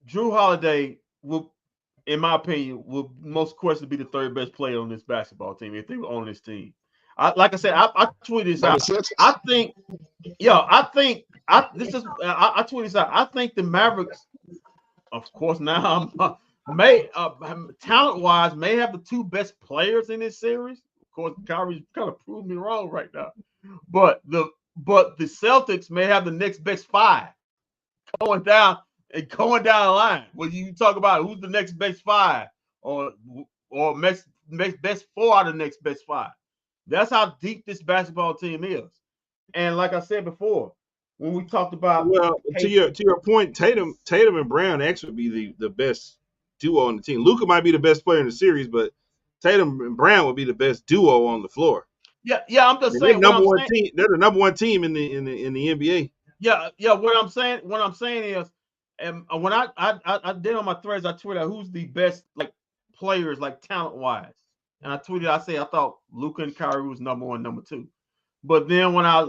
Drew Holiday will, in my opinion, will most questionably be the third best player on this basketball team if they were on this team. I tweeted this out. I tweeted this out. I think the Mavericks, of course, now may talent-wise may have the two best players in this series. Of course, Kyrie kind of proved me wrong right now, but the Celtics may have the next best five going down the line. When you talk about who's the next best five or next best four out of the next best five, that's how deep this basketball team is. And like I said before, when we talked about to your point, Tatum and Brown actually be the best duo on the team. Luka might be the best player in the series, but Tatum and Brown would be the best duo on the floor. Yeah, I'm just saying. They're the number one team in the NBA. Yeah. What I'm saying is, and when I did on my threads, I tweeted who's the best like players like talent wise, and I tweeted I thought Luka and Kyrie was number one, number two, but then when I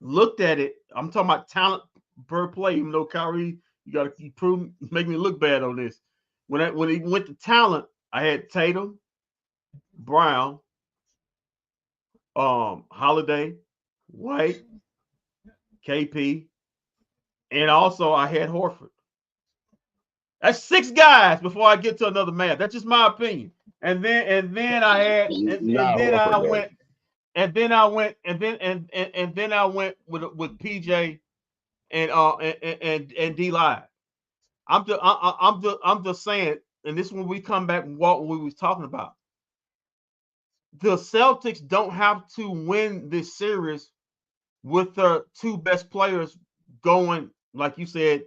looked at it, I'm talking about talent per play. Even though Kyrie, you got to make me look bad on this. When he went to talent, I had Tatum, Brown, Holiday, White, KP, and also I had Horford. That's 6 guys before I get to another man. That's just my opinion. And then I had and then I went with PJ and D Live. I'm just saying, and this is when we come back and what we was talking about. The Celtics don't have to win this series with their two best players going, like you said,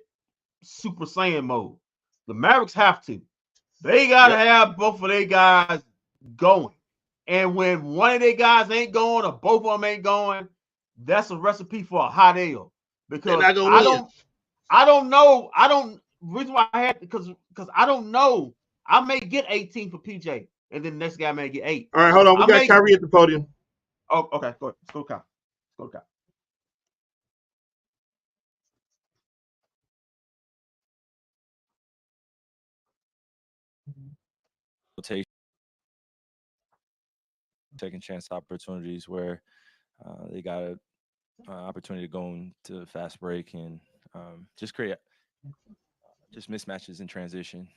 Super Saiyan mode. The Mavericks have to. They got to have both of their guys going. And when one of their guys ain't going or both of them ain't going, that's a recipe for a hot ale. Because I don't know. Reason why I had because I don't know. I may get 18 for PJ, and then the next guy may get 8. All right, hold on. We got Kyrie at the podium. Oh, okay. Go ahead. Let's go, Kyle. Taking chance opportunities where they got an opportunity to go into fast break and just create just mismatches in transition.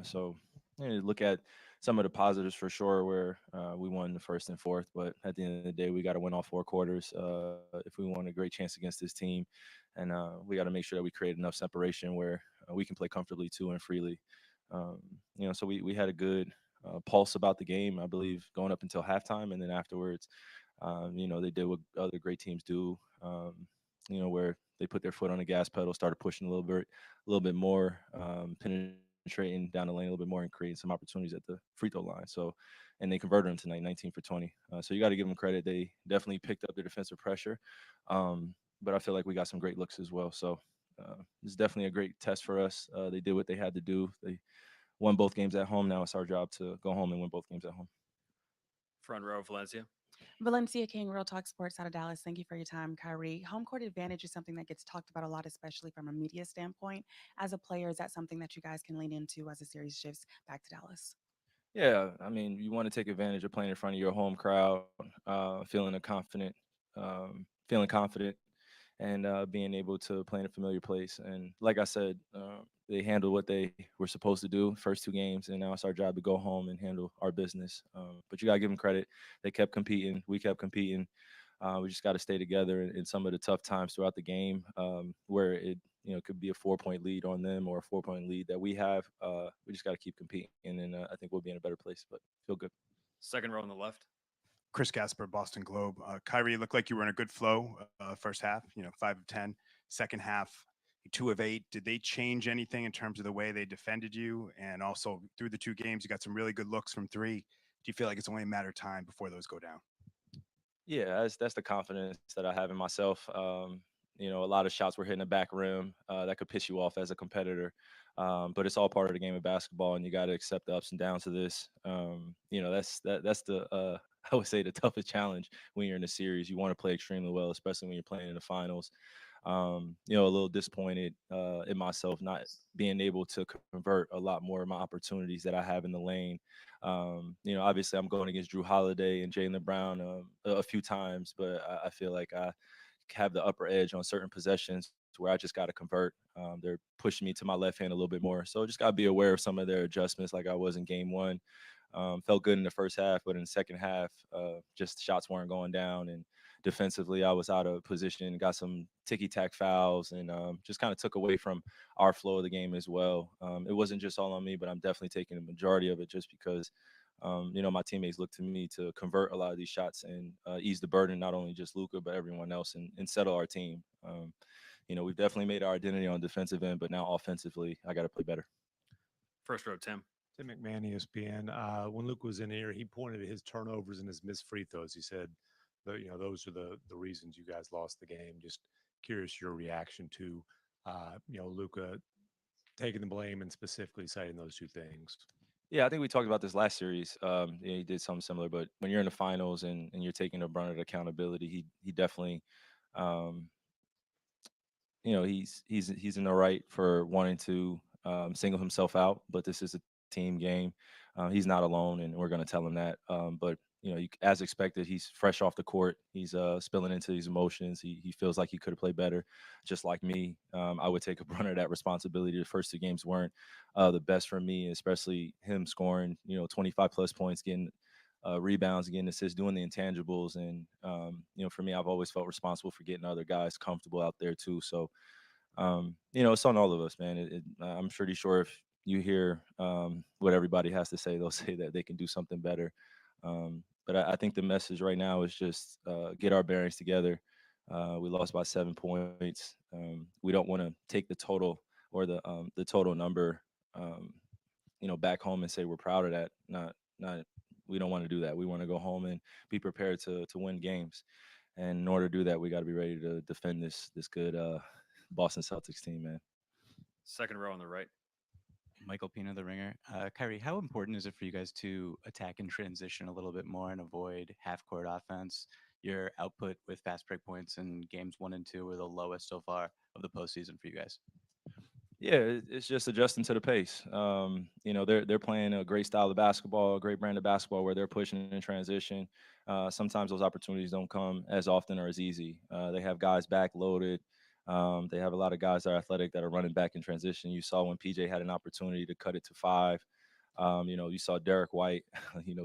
So look at some of the positives for sure, where we won the first and fourth, but at the end of the day, we got to win all 4 quarters if we want a great chance against this team, and we got to make sure that we create enough separation where we can play comfortably too and freely. So we had a good pulse about the game, I believe, going up until halftime, and then afterwards, they did what other great teams do, where they put their foot on the gas pedal, started pushing a little bit more, penetrating down the lane a little bit more, and creating some opportunities at the free throw line. So, and they converted them tonight, 19 for 20. So you got to give them credit. They definitely picked up their defensive pressure, but I feel like we got some great looks as well. So it's definitely a great test for us. They did what they had to do. They won both games at home. Now it's our job to go home and win both games at home. Front row, Valencia. Valencia King, Real Talk Sports out of Dallas. Thank you for your time, Kyrie. Home court advantage is something that gets talked about a lot, especially from a media standpoint. As a player, is that something that you guys can lean into as the series shifts back to Dallas? Yeah, I mean, you want to take advantage of playing in front of your home crowd, feeling confident, and being able to play in a familiar place. And like I said, they handled what they were supposed to do first two games, and now it's our job to go home and handle our business. But you gotta give them credit; they kept competing, we kept competing. We just got to stay together in some of the tough times throughout the game, where it could be a 4 point lead on them or a 4 point lead that we have. We just got to keep competing, and I think we'll be in a better place. But feel good. Second row on the left. Chris Gasper, Boston Globe. Kyrie, it looked like you were in a good flow first half, 5 of 10. Second half, 2 of 8. Did they change anything in terms of the way they defended you? And also through the 2 games, you got some really good looks from 3. Do you feel like it's only a matter of time before those go down? Yeah, that's the confidence that I have in myself. A lot of shots were hitting the back rim that could piss you off as a competitor. But it's all part of the game of basketball, and you got to accept the ups and downs of this. That's the I would say the toughest challenge when you're in a series. You want to play extremely well, especially when you're playing in the finals. A little disappointed in myself not being able to convert a lot more of my opportunities that I have in the lane. Obviously I'm going against Drew Holiday and Jaylen Brown a few times, but I feel like I have the upper edge on certain possessions where I just got to convert. They're pushing me to my left hand a little bit more, so just got to be aware of some of their adjustments, like I was in game one. Felt good in the first half, but in the second half, just shots weren't going down, and defensively, I was out of position, got some ticky tack fouls, and just kind of took away from our flow of the game as well. It wasn't just all on me, but I'm definitely taking the majority of it just because. My teammates look to me to convert a lot of these shots and ease the burden, not only just Luka, but everyone else, and settle our team. We've definitely made our identity on defensive end, but now offensively, I got to play better. First row, Tim. Tim McMahon, ESPN. When Luke was in here, he pointed at his turnovers and his missed free throws. He said, those are the reasons you guys lost the game. Just curious your reaction to, Luka taking the blame and specifically citing those 2 things. Yeah, I think we talked about this last series. He did something similar, but when you're in the finals and you're taking the brunt of the accountability, he definitely, um, he's in the right for wanting to single himself out. But this is a team game. He's not alone, and we're going to tell him that. But as expected, he's fresh off the court. He's spilling into these emotions. He feels like he could have played better, just like me. I would take a brunt of that responsibility. The first 2 games weren't the best for me, especially him scoring 25 plus points, getting rebounds, getting assists, doing the intangibles. And for me, I've always felt responsible for getting other guys comfortable out there too. So it's on all of us, man. I'm pretty sure if you hear what everybody has to say, they'll say that they can do something better. But I think the message right now is just get our bearings together. We lost by 7 points. We don't want to take the total or the total number, back home and say we're proud of that. Not. We don't want to do that. We want to go home and be prepared to win games. And in order to do that, we got to be ready to defend this good Boston Celtics team, man. Second row on the right. Michael Pina, The Ringer. Kyrie, how important is it for you guys to attack and transition a little bit more and avoid half-court offense? Your output with fast break points in games 1 and 2 were the lowest so far of the postseason for you guys. Yeah, it's just adjusting to the pace. They're playing a great style of basketball, a great brand of basketball where they're pushing in transition. Sometimes those opportunities don't come as often or as easy. They have guys backloaded. They have a lot of guys that are athletic that are running back in transition. You saw when PJ had an opportunity to cut it to 5. You saw Derek White,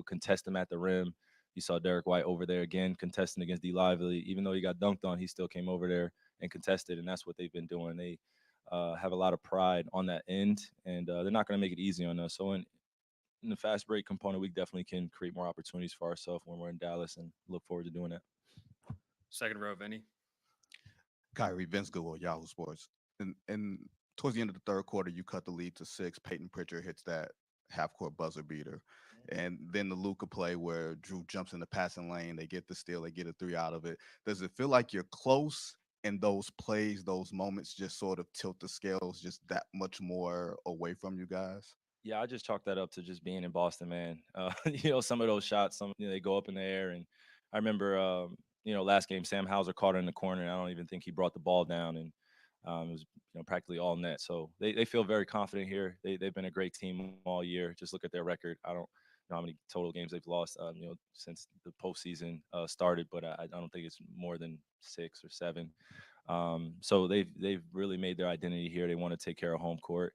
contest him at the rim. You saw Derek White over there again contesting against D Lively. Even though he got dunked on, he still came over there and contested, and that's what they've been doing. They have a lot of pride on that end, and they're not going to make it easy on us. So in the fast break component, we definitely can create more opportunities for ourselves when we're in Dallas, and look forward to doing that. Second row, Vinny. Kyrie, Vince Goodwill, Yahoo Sports. And towards the end of the 3rd quarter, you cut the lead to 6. Peyton Pritchard hits that half-court buzzer beater. And then the Luka play where Drew jumps in the passing lane. They get the steal. They get a 3 out of it. Does it feel like you're close? And those plays, those moments just sort of tilt the scales just that much more away from you guys? Yeah, I just chalk that up to just being in Boston, man. Some of those shots, they go up in the air, and I remember, last game Sam Hauser caught it in the corner, and I don't even think he brought the ball down, and it was practically all net. So they feel very confident here. They've been a great team all year. Just look at their record. I don't know how many total games they've lost, since the postseason started, but I don't think it's more than 6 or 7. So they've really made their identity here. They want to take care of home court.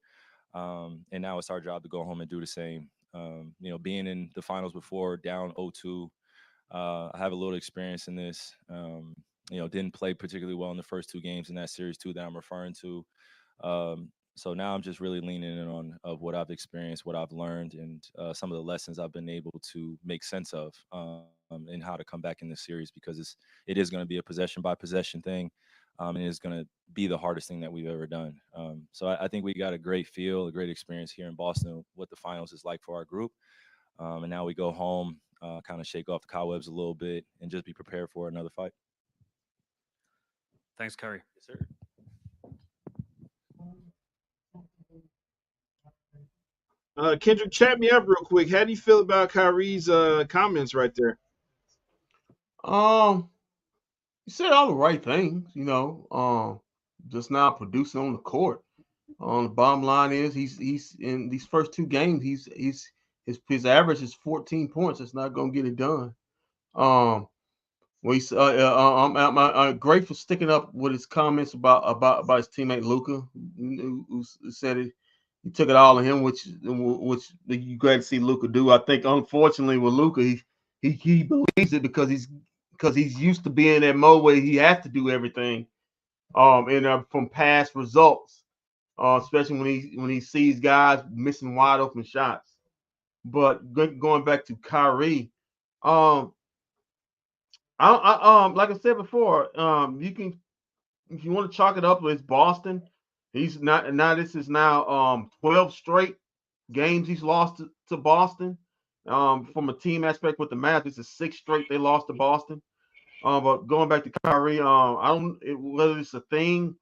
And now it's our job to go home and do the same. Being in the finals before, down 0-2, I have a little experience in this. Didn't play particularly well in the first 2 games in that series too that I'm referring to. So now I'm just really leaning in on of what I've experienced, what I've learned, and some of the lessons I've been able to make sense of, and how to come back in this series, because it is going to be a possession by possession thing. And it's going to be the hardest thing that we've ever done. So I think we got a great feel, a great experience here in Boston, what the finals is like for our group. And now we go home, kind of shake off the cobwebs a little bit, and just be prepared for another fight. Thanks, Curry. Yes, sir. Kendrick, chat me up real quick. How do you feel about Kyrie's comments right there? He said all the right things, just not producing on the court. The bottom line is he's in these first 2 games, his average is 14 points. It's not gonna get it done. I'm grateful sticking up with his comments about his teammate Luka, who said it. He took it all on him, which you glad to see Luka do. I think unfortunately with Luka, he believes it because he's used to being in that mode where he has to do everything. And from past results, especially when he sees guys missing wide open shots. But going back to Kyrie, like I said before, you can, if you want to chalk it up with Boston, he's not now. This is now 12 straight games he's lost to Boston. From a team aspect with the Mavs, this is 6 straight they lost to Boston. But going back to Kyrie, I don't whether it's a thing.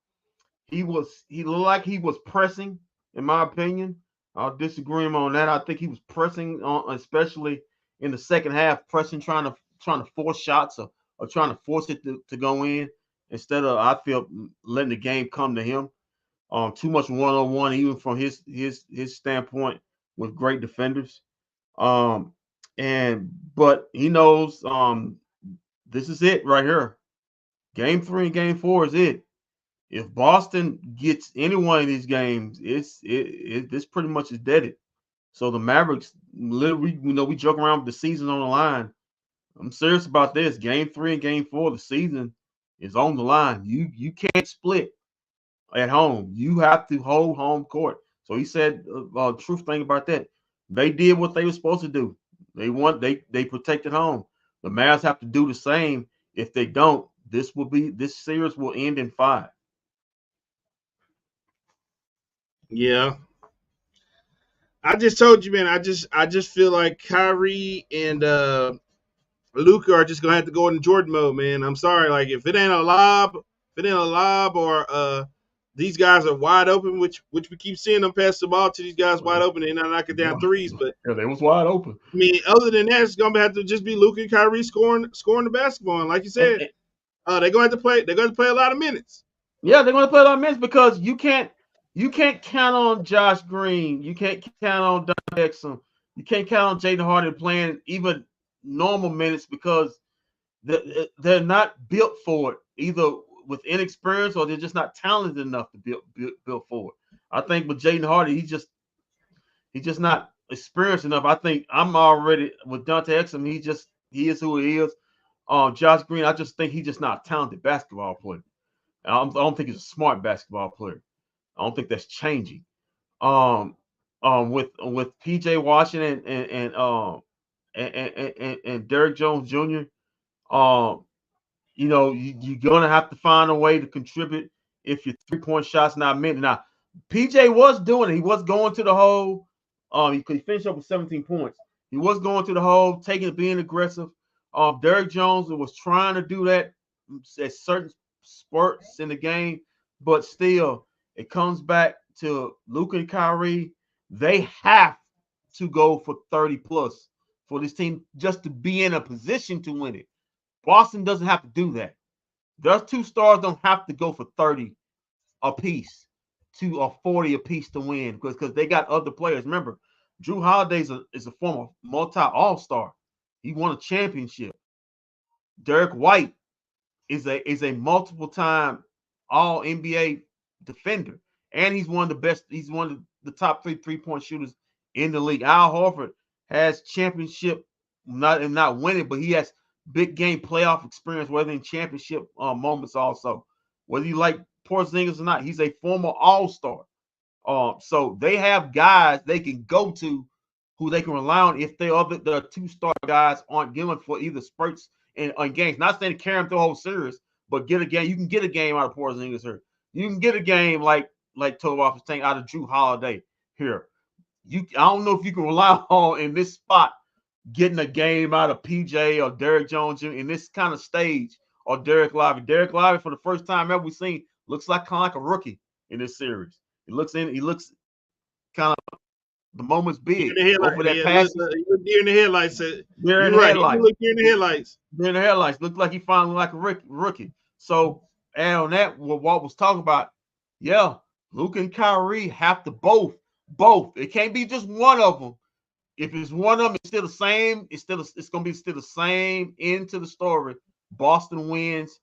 He looked like he was pressing, in my opinion. I'll disagree him on that. I think he was pressing on, especially in the second half, pressing, trying to force shots or trying to force it to go in instead of, I feel, letting the game come to him. Too much one-on-one, even from his standpoint, with great defenders. But he knows this is it right here. Game 3 and Game 4 is it. If Boston gets any one of these games, this pretty much is deaded. So the Mavericks, literally, we joke around with the season on the line. I'm serious about this. Game 3 and Game 4, the season is on the line. You can't split at home. You have to hold home court. So he said, truth thing about that. They did what they were supposed to do. They protected home. The Mavs have to do the same. If they don't, this series will end in 5. Yeah. I just told you, man. I just feel like Kyrie and Luka are just gonna have to go into Jordan mode, man. I'm sorry. Like if it ain't a lob, or these guys are wide open, which we keep seeing them pass the ball to these guys wide open, and they're not knocking down threes. But yeah, they was wide open. I mean, other than that, it's gonna have to just be Luka and Kyrie scoring the basketball. And like you said, they're gonna have to play. They're gonna play a lot of minutes. Yeah, they're gonna play a lot of minutes because you can't count on Josh Green. You can't count on Don Exum. You can't count on Jaden Harden playing even normal minutes because they're not built for it, either with inexperience or they're just not talented enough to build for it. I think with Jaden Harden, he's just not experienced enough. I think I'm already with Dante Exum. He is who he is. Josh Green, I just think he's just not a talented basketball player. I don't think he's a smart basketball player. I don't think that's changing. With PJ Washington and Derrick Jones Jr. You're gonna have to find a way to contribute if your 3-point shots not made. Now, PJ was doing it. He was going to the hole. He finished up with 17 points. He was going to the hole, being aggressive. Derrick Jones was trying to do that at certain spurts in the game, but still, it comes back to Luka and Kyrie. They have to go for 30 plus for this team just to be in a position to win it. Boston doesn't have to do that. Their two stars don't have to go for 30 apiece to or 40 apiece to win because they got other players. Remember, Drew Holiday is a former multi all-star. He won a championship. Derek White is a multiple time all NBA defender. And he's one of the best, he's one of the top 3 3-point shooters in the league. Al Horford has championship, not winning, but he has big game playoff experience, whether in championship moments also. Whether you like Porzingis or not, he's a former all-star. So they have guys they can go to who they can rely on if the two-star guys aren't given for either spurts in games. Not saying to carry them through the whole series, but get a game. You can get a game out of Porzingis here. You can get a game like Tovar was saying out of Drew Holiday here. I don't know if you can rely on in this spot getting a game out of PJ or Derek Jones Jr. in this kind of stage or Derek Lively. Derek Lively, for the first time ever we've seen, looks like kind of like a rookie in this series. He looks kind of the moment's big. Over that pass. He looked deer in the headlights. You're right. He looked deer in the headlights. Deer in the headlights. Looked like he finally like a rookie. So, and on that, what Walt was talking about, yeah, Luka and Kyrie have to both. It can't be just one of them. If it's one of them, it's still the same. It's going to be still the same end to the story. Boston wins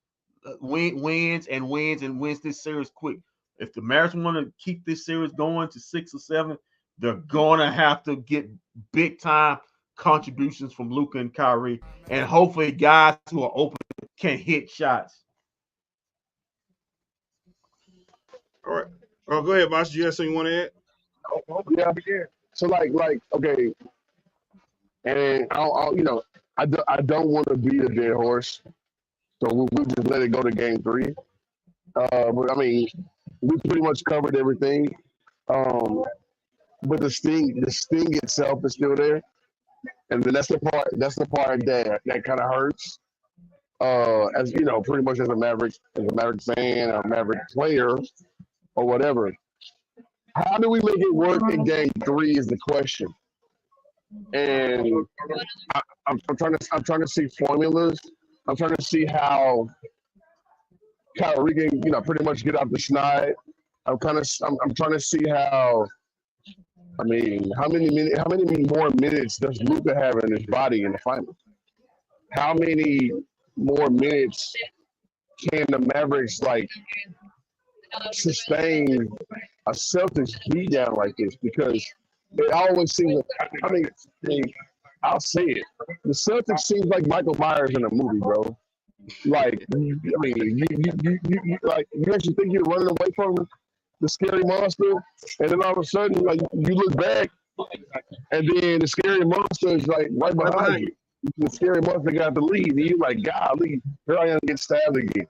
this series quick. If the Mavericks want to keep this series going to 6 or 7, they're going to have to get big time contributions from Luka and Kyrie, and hopefully guys who are open can hit shots. All right. Oh, go ahead, boss. You have something you want to add? Yeah. So like okay, and I don't want to beat a dead horse, so we'll just let it go to game 3. But I mean, we pretty much covered everything. But the sting itself is still there, and then that's the part that kind of hurts. As you know, pretty much as a Maverick fan, a Maverick player, or whatever. How do we make it work in game 3 is the question. And I'm trying to see formulas. I'm trying to see how Kyrie can, pretty much get out the schneid. I'm trying to see how. I mean, how many more minutes does Luka have in his body in the finals? How many more minutes can the Mavericks sustain a Celtics beat down like this? Because it always seems. I mean, I'll say it. The Celtics seems like Michael Myers in a movie, bro. Like, I mean, you actually think you're running away from the scary monster, and then all of a sudden, like, you look back, and then the scary monster is like right behind you. The scary monster got the lead, and you're like, golly, here I am getting stabbed again.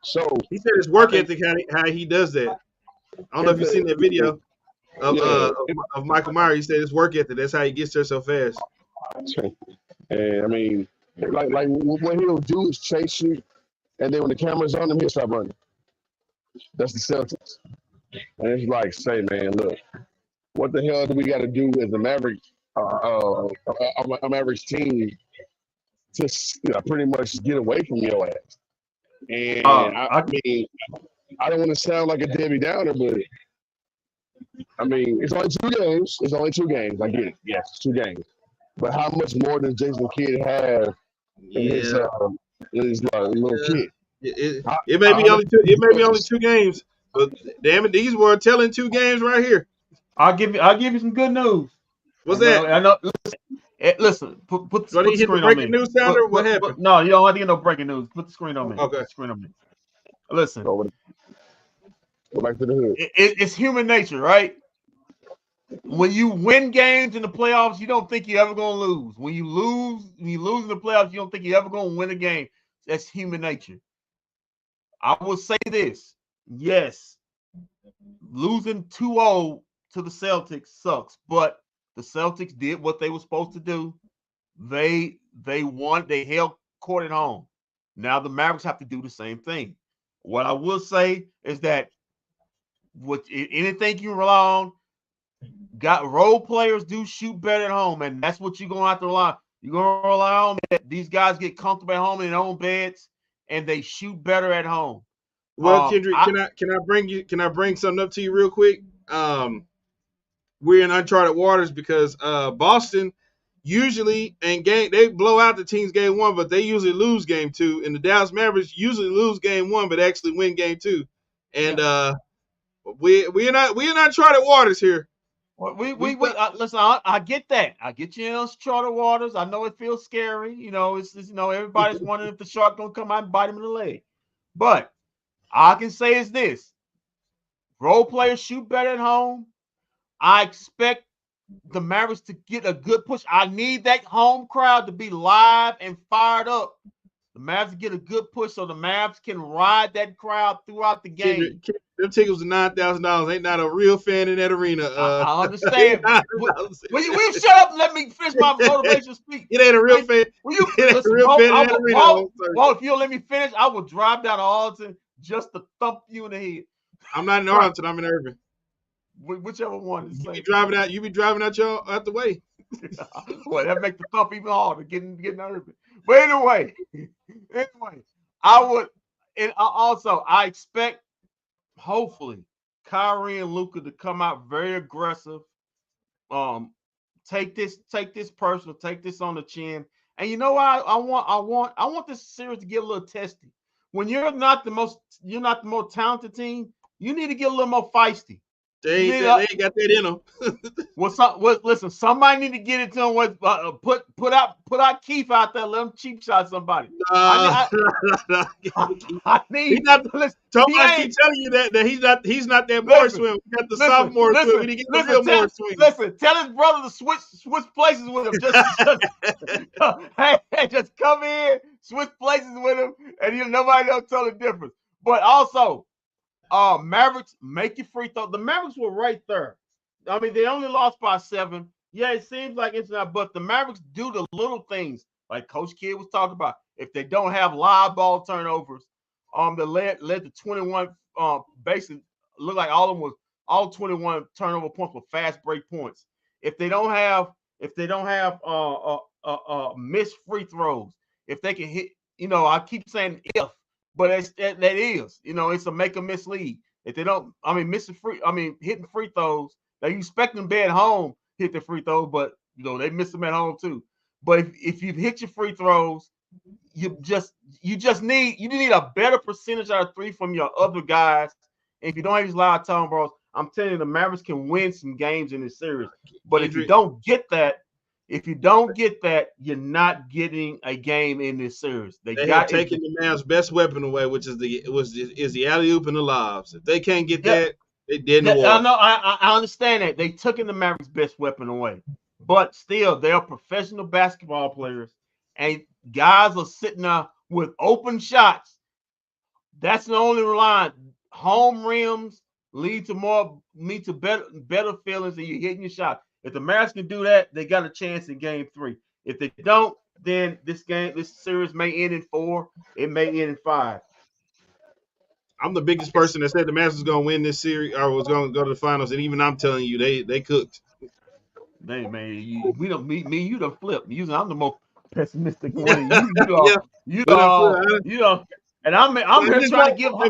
So he said his work ethic, how he does that. I don't know if you've seen that video of Michael Myers. He said his work ethic. That's how he gets there so fast. And I mean, like what he'll do is chase you, and then when the camera's on him, he'll stop running. That's the Celtics. And it's like, say, man, look, what the hell do we got to do as a Mavericks, a Mavericks team to pretty much get away from your ass? And I mean, I don't want to sound like a Debbie Downer, but I mean, it's only 2 games. It's only 2 games. I get it. Yes, 2 games. But how much more does Jason Kidd have in his little kid? It may be only 2. It may be only 2 games, but damn it, these were telling 2 games right here. I'll give you some good news. What's that? I know. Listen, put the screen on me. Hit the breaking news sounder? What happened? No, you don't have to get no breaking news. Put the screen on me. Okay. Put the screen on me. Listen. Go back to the hood. It's human nature, right? When you win games in the playoffs, you don't think you're ever gonna lose. When you lose in the playoffs, you don't think you're ever gonna win a game. That's human nature. I will say this: yes, losing 2-0 to the Celtics sucks, but the Celtics did what they were supposed to do. They won. They held court at home. Now the Mavericks have to do the same thing. What I will say is that anything you rely on, got role players do shoot better at home, and that's what you're gonna have to rely. You're gonna rely on that these guys get comfortable at home in their own beds and they shoot better at home. Well, Kendrick, can I bring something up to you real quick? We're in uncharted waters because Boston usually they blow out the teams game one, but they usually lose game two, and the Dallas Mavericks usually lose game one, but actually win game two. And we're in uncharted waters here. Well, listen. I get that. I get you in uncharted waters. I know it feels scary. It's everybody's wondering if the shark gonna come out and bite him in the leg. But all I can say is this: role players shoot better at home. I expect the Mavericks to get a good push. I need that home crowd to be live and fired up. The Mavs get a good push so the Mavs can ride that crowd throughout the game. Them tickets was $9,000. Ain't not a real fan in that arena. I understand. Will you shut up and let me finish my motivation speech? It ain't a real fan. It ain't a real fan in that arena. Well, if you don't let me finish, I will drive down to Arlington just to thump you in the head. I'm not in Arlington. I'm in Irving. Whichever one. You be driving out. You be driving out the way. Well, that makes the thump even harder. Getting Irving. But anyway, I expect hopefully Kyrie and Luka to come out very aggressive. Take this personal, take this on the chin. And you know what? I want this series to get a little testy. When you're not the most talented team, you need to get a little more feisty. They ain't got that in them. Listen, somebody need to get it to them. Put out Keith out there. Let him cheap shot somebody. I need. Tomas keep telling you that he's not that board swim. We got the sophomore swim. We need to get the real board swim. Listen, tell his brother to switch places with him. Just come in, switch places with him, and nobody else tell the difference. But also, Mavericks make your free throw. The Mavericks were right there. I mean, they only lost by 7. Yeah, it seems like it's not, but the Mavericks do the little things like Coach Kidd was talking about. If they don't have live ball turnovers, that led to 21. Basically, look like all 21 turnover points were fast break points. If they don't have missed free throws, if they can hit, I keep saying if. But that is, it's a make or miss league. If they don't, hitting free throws. Now you expect them to be at home, hit the free throws, but they miss them at home too. But if you hit your free throws, you need a better percentage out of 3 from your other guys. And if you don't have these live turnovers, I'm telling you, the Mavericks can win some games in this series. But if you don't get that, you're not getting a game in this series. They have taken the Mavs' best weapon away, which is the alley-oop and the lobs. If they can't get that, they dead in the water. I know. I understand that. They took the Mavericks' best weapon away. But still, they're professional basketball players. And guys are sitting there with open shots. That's the only line. Home rims lead to better feelings than you hitting your shot. If the Mavs can do that, they got a chance in game 3. If they don't, then this series may end in 4. It may end in 5. I'm the biggest person that said the Mavs was going to win this series or was going to go to the finals, and even I'm telling you, they cooked. Man, we don't me. You don't flip. Usually, I'm the most pessimistic one. And I'm here trying to give hope.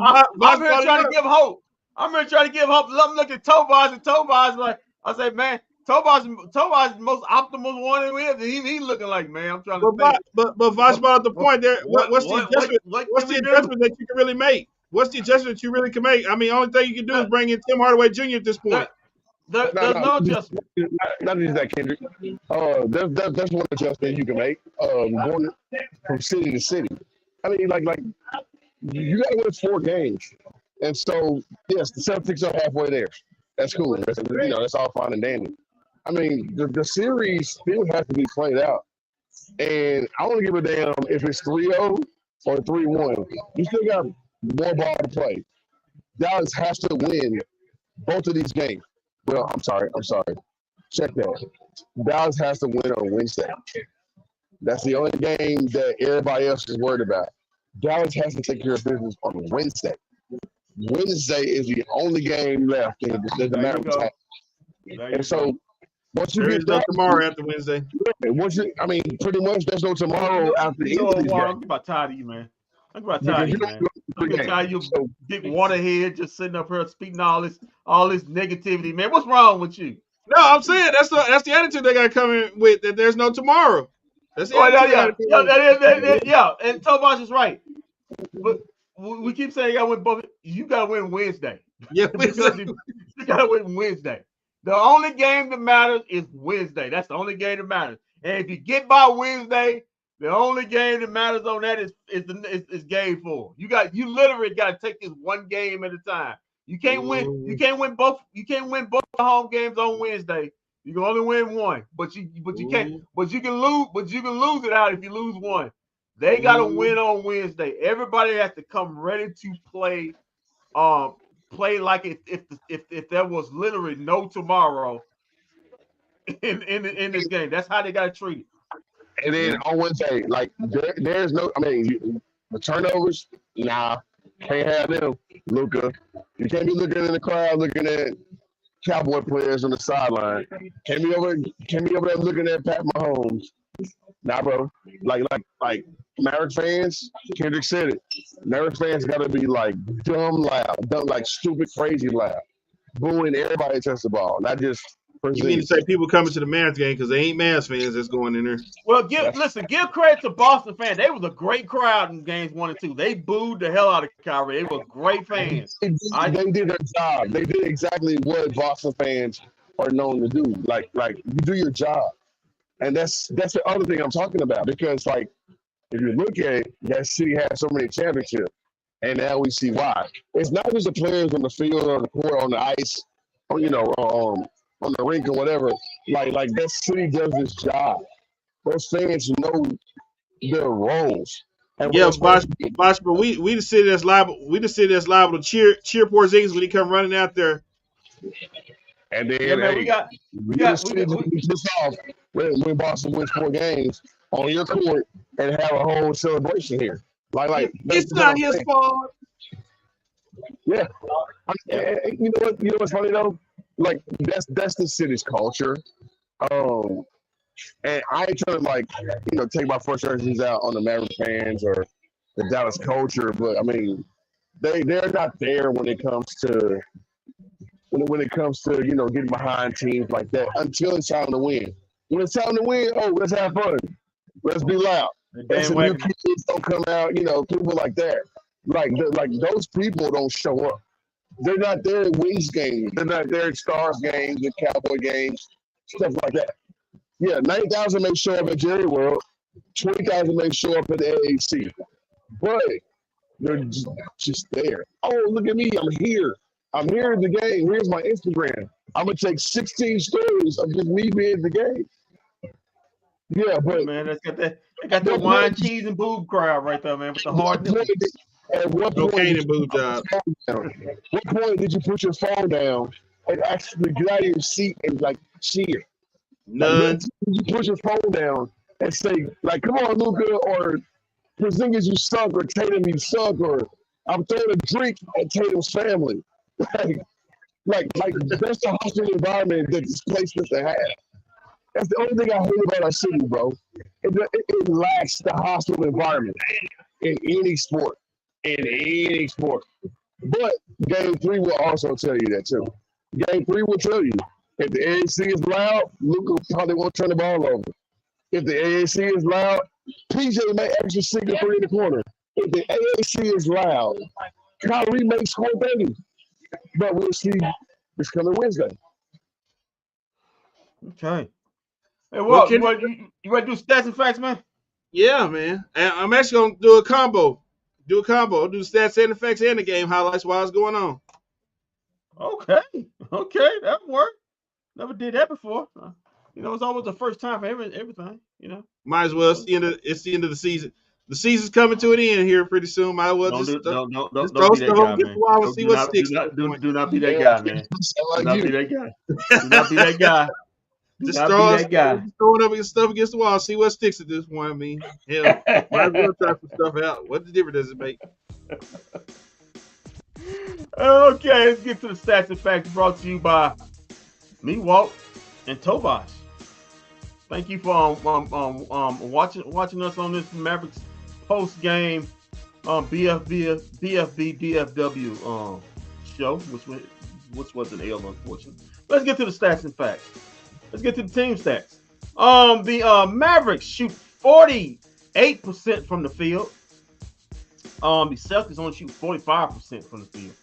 I'm here trying to give hope. I'm looking at Tobias, and Tobias I say, man. Tobias is the most optimal one in here. He looking like, man, I'm trying to think. But Vosh brought up the point there. What's the adjustment that you can really make? What's the adjustment you really can make? I mean, the only thing you can do is bring in Tim Hardaway Jr. at this point. There's no adjustment. Not just that, Kendrick. That's one adjustment you can make. Going from city to city. I mean, like you got to win 4 games, and so yes, the Celtics are halfway there. That's cool. That's all fine and dandy. I mean, the series still has to be played out. And I don't give a damn if it's 3-0 or 3-1. You still got more ball to play. Dallas has to win both of these games. Well, I'm sorry. Check that. Dallas has to win on Wednesday. That's the only game that everybody else is worried about. Dallas has to take care of business on Wednesday. Wednesday is the only game left that the Mavericks have. There you And so go. once you There get is no that, tomorrow after Wednesday. I mean, pretty much there's no You tomorrow know, after you either know of what, these Warren? games I'm about tired of you, man. I'm about because tired you of you, don't man. go I'm three getting games. tired of you So big waterhead just sitting up here speaking all this negativity, man. What's wrong with you? No, I'm saying that's the attitude they got to come in with, that there's no tomorrow. That's the Oh, attitude they got to come in. yeah. And Tomas is right. But we keep saying you got to win both. You got to win Wednesday. Yeah, Because you got to win Wednesday. The only game that matters is Wednesday. That's the only game that matters. And if you get by Wednesday, the only game that matters on that is game 4. You literally got to take this one game at a time. You can't win both the home games on Wednesday. You can only win one. But you can lose it out if you lose one. They got to win on Wednesday. Everybody has to come ready to play like if there was literally no tomorrow in this game. That's how they got to treat it. and then on Wednesday, like there's no. I mean, the turnovers, nah, can't have them. Luka, you can't be looking in the crowd looking at Cowboy players on the sideline. Can't be over there looking at Pat Mahomes. Nah, bro. Like Maverick fans, Kendrick said it. Maverick fans got to be like dumb loud, like stupid, crazy loud, booing everybody that touches the ball, not just. You mean to say people coming to the Mavs game because they ain't Mavs fans that's going in there? Well, give credit to Boston fans. They was a great crowd in games 1 and 2. They booed the hell out of Kyrie. They were great fans. They did their job. They did exactly what Boston fans are known to do. Like you do your job, and that's the other thing I'm talking about. Because like if you look at it, that city has so many championships, and now we see why. It's not just the players on the field, on the court, on the ice, or on the rink or whatever. Like that city does its job. Those fans know their roles. And Yeah, Bosh, but we the city that's liable. We the city that's liable to cheer Porzingis when he come running out there. And then Yeah, man, we got pissed off when Boston wins 4 games on your court and have a whole celebration here. Like It's not his fault. Yeah. You know what's funny though? Like that's the city's culture. And I ain't trying to take my frustrations out on the Maverick fans or the Dallas culture, but I mean they're not there when it comes to getting behind teams like that until it's time to win. When it's time to win, let's have fun. Let's be loud. That's new kids don't come out, people like that. Like those people don't show up. They're not there at Wings games. They're not there at Stars games and Cowboy games, stuff like that. Yeah, 90,000 may show up at Jerry World, 20,000 may show up at the AAC, but they're just there. Oh, look at me! I'm here. I'm here at the game. Here's my Instagram. I'm gonna take 16 stories of just me being at the game. Yeah, but man, they got the wine, cheese, and boob crowd right there, man, with the hard nipples. At what cocaine point and boob job. What point did you put your phone down and actually get out of your seat and cheer? None. Did you put your phone down and say come on, Luka, or Porzingis, you suck, or Tatum, you suck, or I'm throwing a drink at Tatum's family? Like that's the hostile environment that this place has to have. That's the only thing I hate about our city, bro. It lacks the hostile environment in any sport. But Game 3 will also tell you that too. Game 3 will tell you if the AAC is loud, Luka probably won't turn the ball over. If the AAC is loud, PJ may actually sink a 3 in the corner. If the AAC is loud, Kyrie may score 30. But we'll see this coming Wednesday. Okay. Hey, what you want to do stats and facts, man? Yeah, man. And I'm actually gonna do a combo. Do the stats and effects and the game highlights while it's going on. Okay, that worked. Never did that before. It's always the first time for everything. Might as well. It's the end of the season. The season's coming to an end here pretty soon. Might as well Don't just throw stuff over against the wall and see what sticks. Do not be that guy, man. Do not be that guy. Do not be that guy. Just throwing up stuff against the wall, see what sticks at this point. I mean, hell, might as well try some stuff out. What the difference does it make? Okay, let's get to the stats and facts brought to you by me, Walt, and Tobias. Thank you for watching us on this Mavericks post game bFb DFW show, which was an L, unfortunately. Let's get to the stats and facts. Let's get to the team stats. The Mavericks shoot 48% from the field. The Celtics only shoot 45% from the field.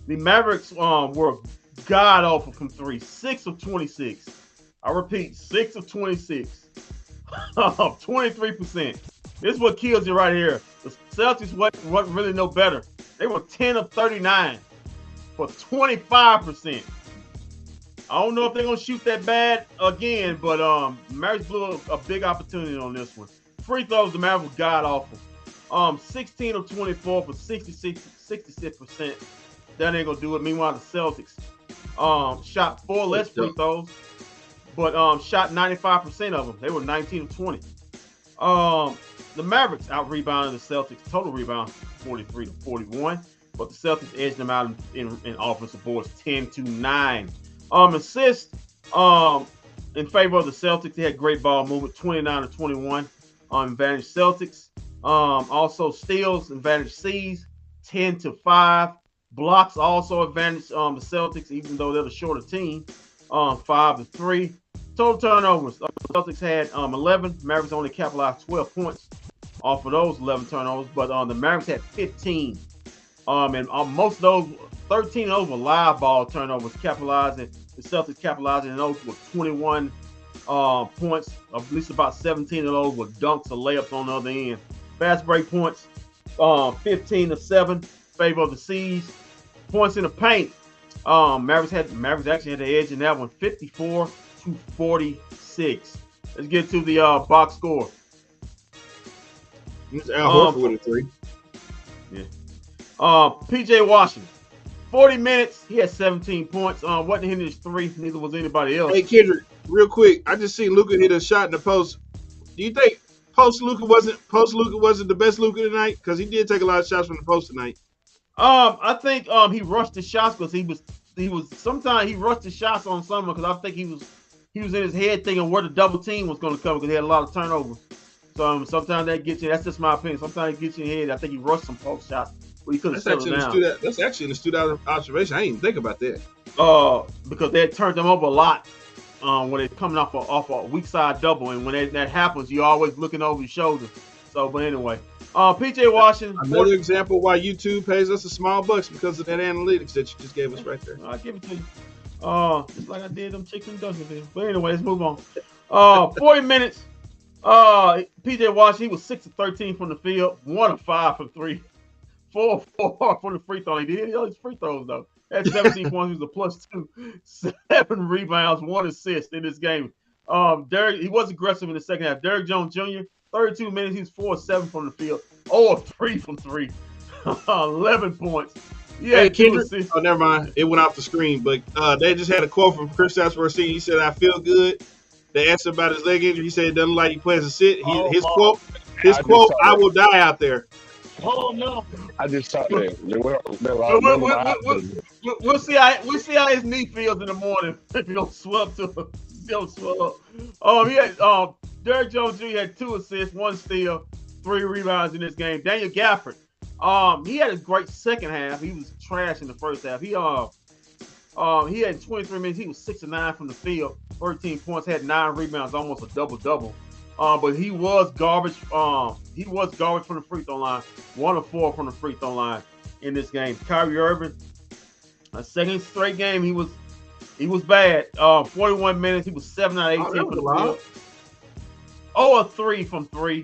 The Mavericks were god awful from three, 6 of 26. I repeat, 6 of 26, 23%. This is what kills you right here. The Celtics wasn't really no better. They were 10 of 39 for 25%. I don't know if they're gonna shoot that bad again, but Mavericks blew a big opportunity on this one. Free throws, the Mavericks were god awful. 16 of 24 for 66%. That ain't gonna do it. Meanwhile, the Celtics shot 4 less free throws, but shot 95% of them. They were 19 of 20. The Mavericks out rebounded the Celtics. Total rebound 43 to 41, but the Celtics edged them out in offensive boards 10-9. Assists in favor of the Celtics. They had great ball movement 29 to 21 on advantage Celtics. Also steals advantage C's 10-5. Blocks also advantage the Celtics, even though they're the shorter team, 5-3. Total turnovers. The Celtics had 11. Mavericks only capitalized 12 points off of those 11 turnovers, but the Mavericks had 15. And most of those, 13 of those were live ball turnovers, capitalizing. The Celtics capitalizing, and those were 21 points. At least about 17 of those were dunks or layups on the other end. Fast break points, 15-7, favor of the C's. Points in the paint. Mavericks actually had the edge in that one, 54-46. Let's get to the box score. It's Al Horford with a 3. Yeah. PJ Washington, 40 minutes. He had 17 points. Wasn't hitting his 3. Neither was anybody else. Hey Kendrick, real quick, I just seen Luka hit a shot in the post. Do you think post Luka wasn't the best Luka tonight? Because he did take a lot of shots from the post tonight. I think he rushed the shots because he was sometimes he rushed the shots on someone because I think he was in his head thinking where the double team was going to come because he had a lot of turnovers. So sometimes that gets you. That's just my opinion. Sometimes it gets you in your head. I think he rushed some post shots, but he could have settled down. That's actually an astute observation. I didn't even think about that. Because they had turned them over a lot when they're coming off a weak side double, and when that happens, you're always looking over your shoulder. So, but anyway. PJ Washington. Another example why YouTube pays us a small bucks because of that analytics that you just gave us right there. I'll give it to you. Just like I did them chicken Duncanville. But anyway, let's move on. 40 minutes. PJ Washington, he was 6 of 13 from the field, 1 of 5 from 3, 4 of 4 from the free throw. He did hit all his free throws though. Had 17 points. He was a +2, 7 rebounds, 1 assist in this game. He was aggressive in the second half. Derrick Jones Jr., 32 minutes, he's 4 of 7 from the field, 0 of 3 from 3, 11 points. Yeah, hey, Kendrick. Oh, never mind. It went off the screen, but they just had a quote from Chris Sasworth. He said, "I feel good." They asked him about his leg injury. He said it doesn't look like he plans to sit. His quote, "I will die out there." Oh no! I just saw that. We'll see how his knee feels in the morning if he don't swell up. He had Derrick Jones Jr. had 2 assists, 1 steal, 3 rebounds in this game. Daniel Gafford, he had a great second half. He was trash in the first half. He had 23 minutes. He was 6 of 9 from the field, 13 points, had 9 rebounds, almost a double-double. But he was garbage. He was garbage from the free throw line. 1 of 4 from the free throw line in this game. Kyrie Irving, a second straight game, he was bad. 41 minutes. He was 7 out of 18 from the field. 0 of 3 from 3.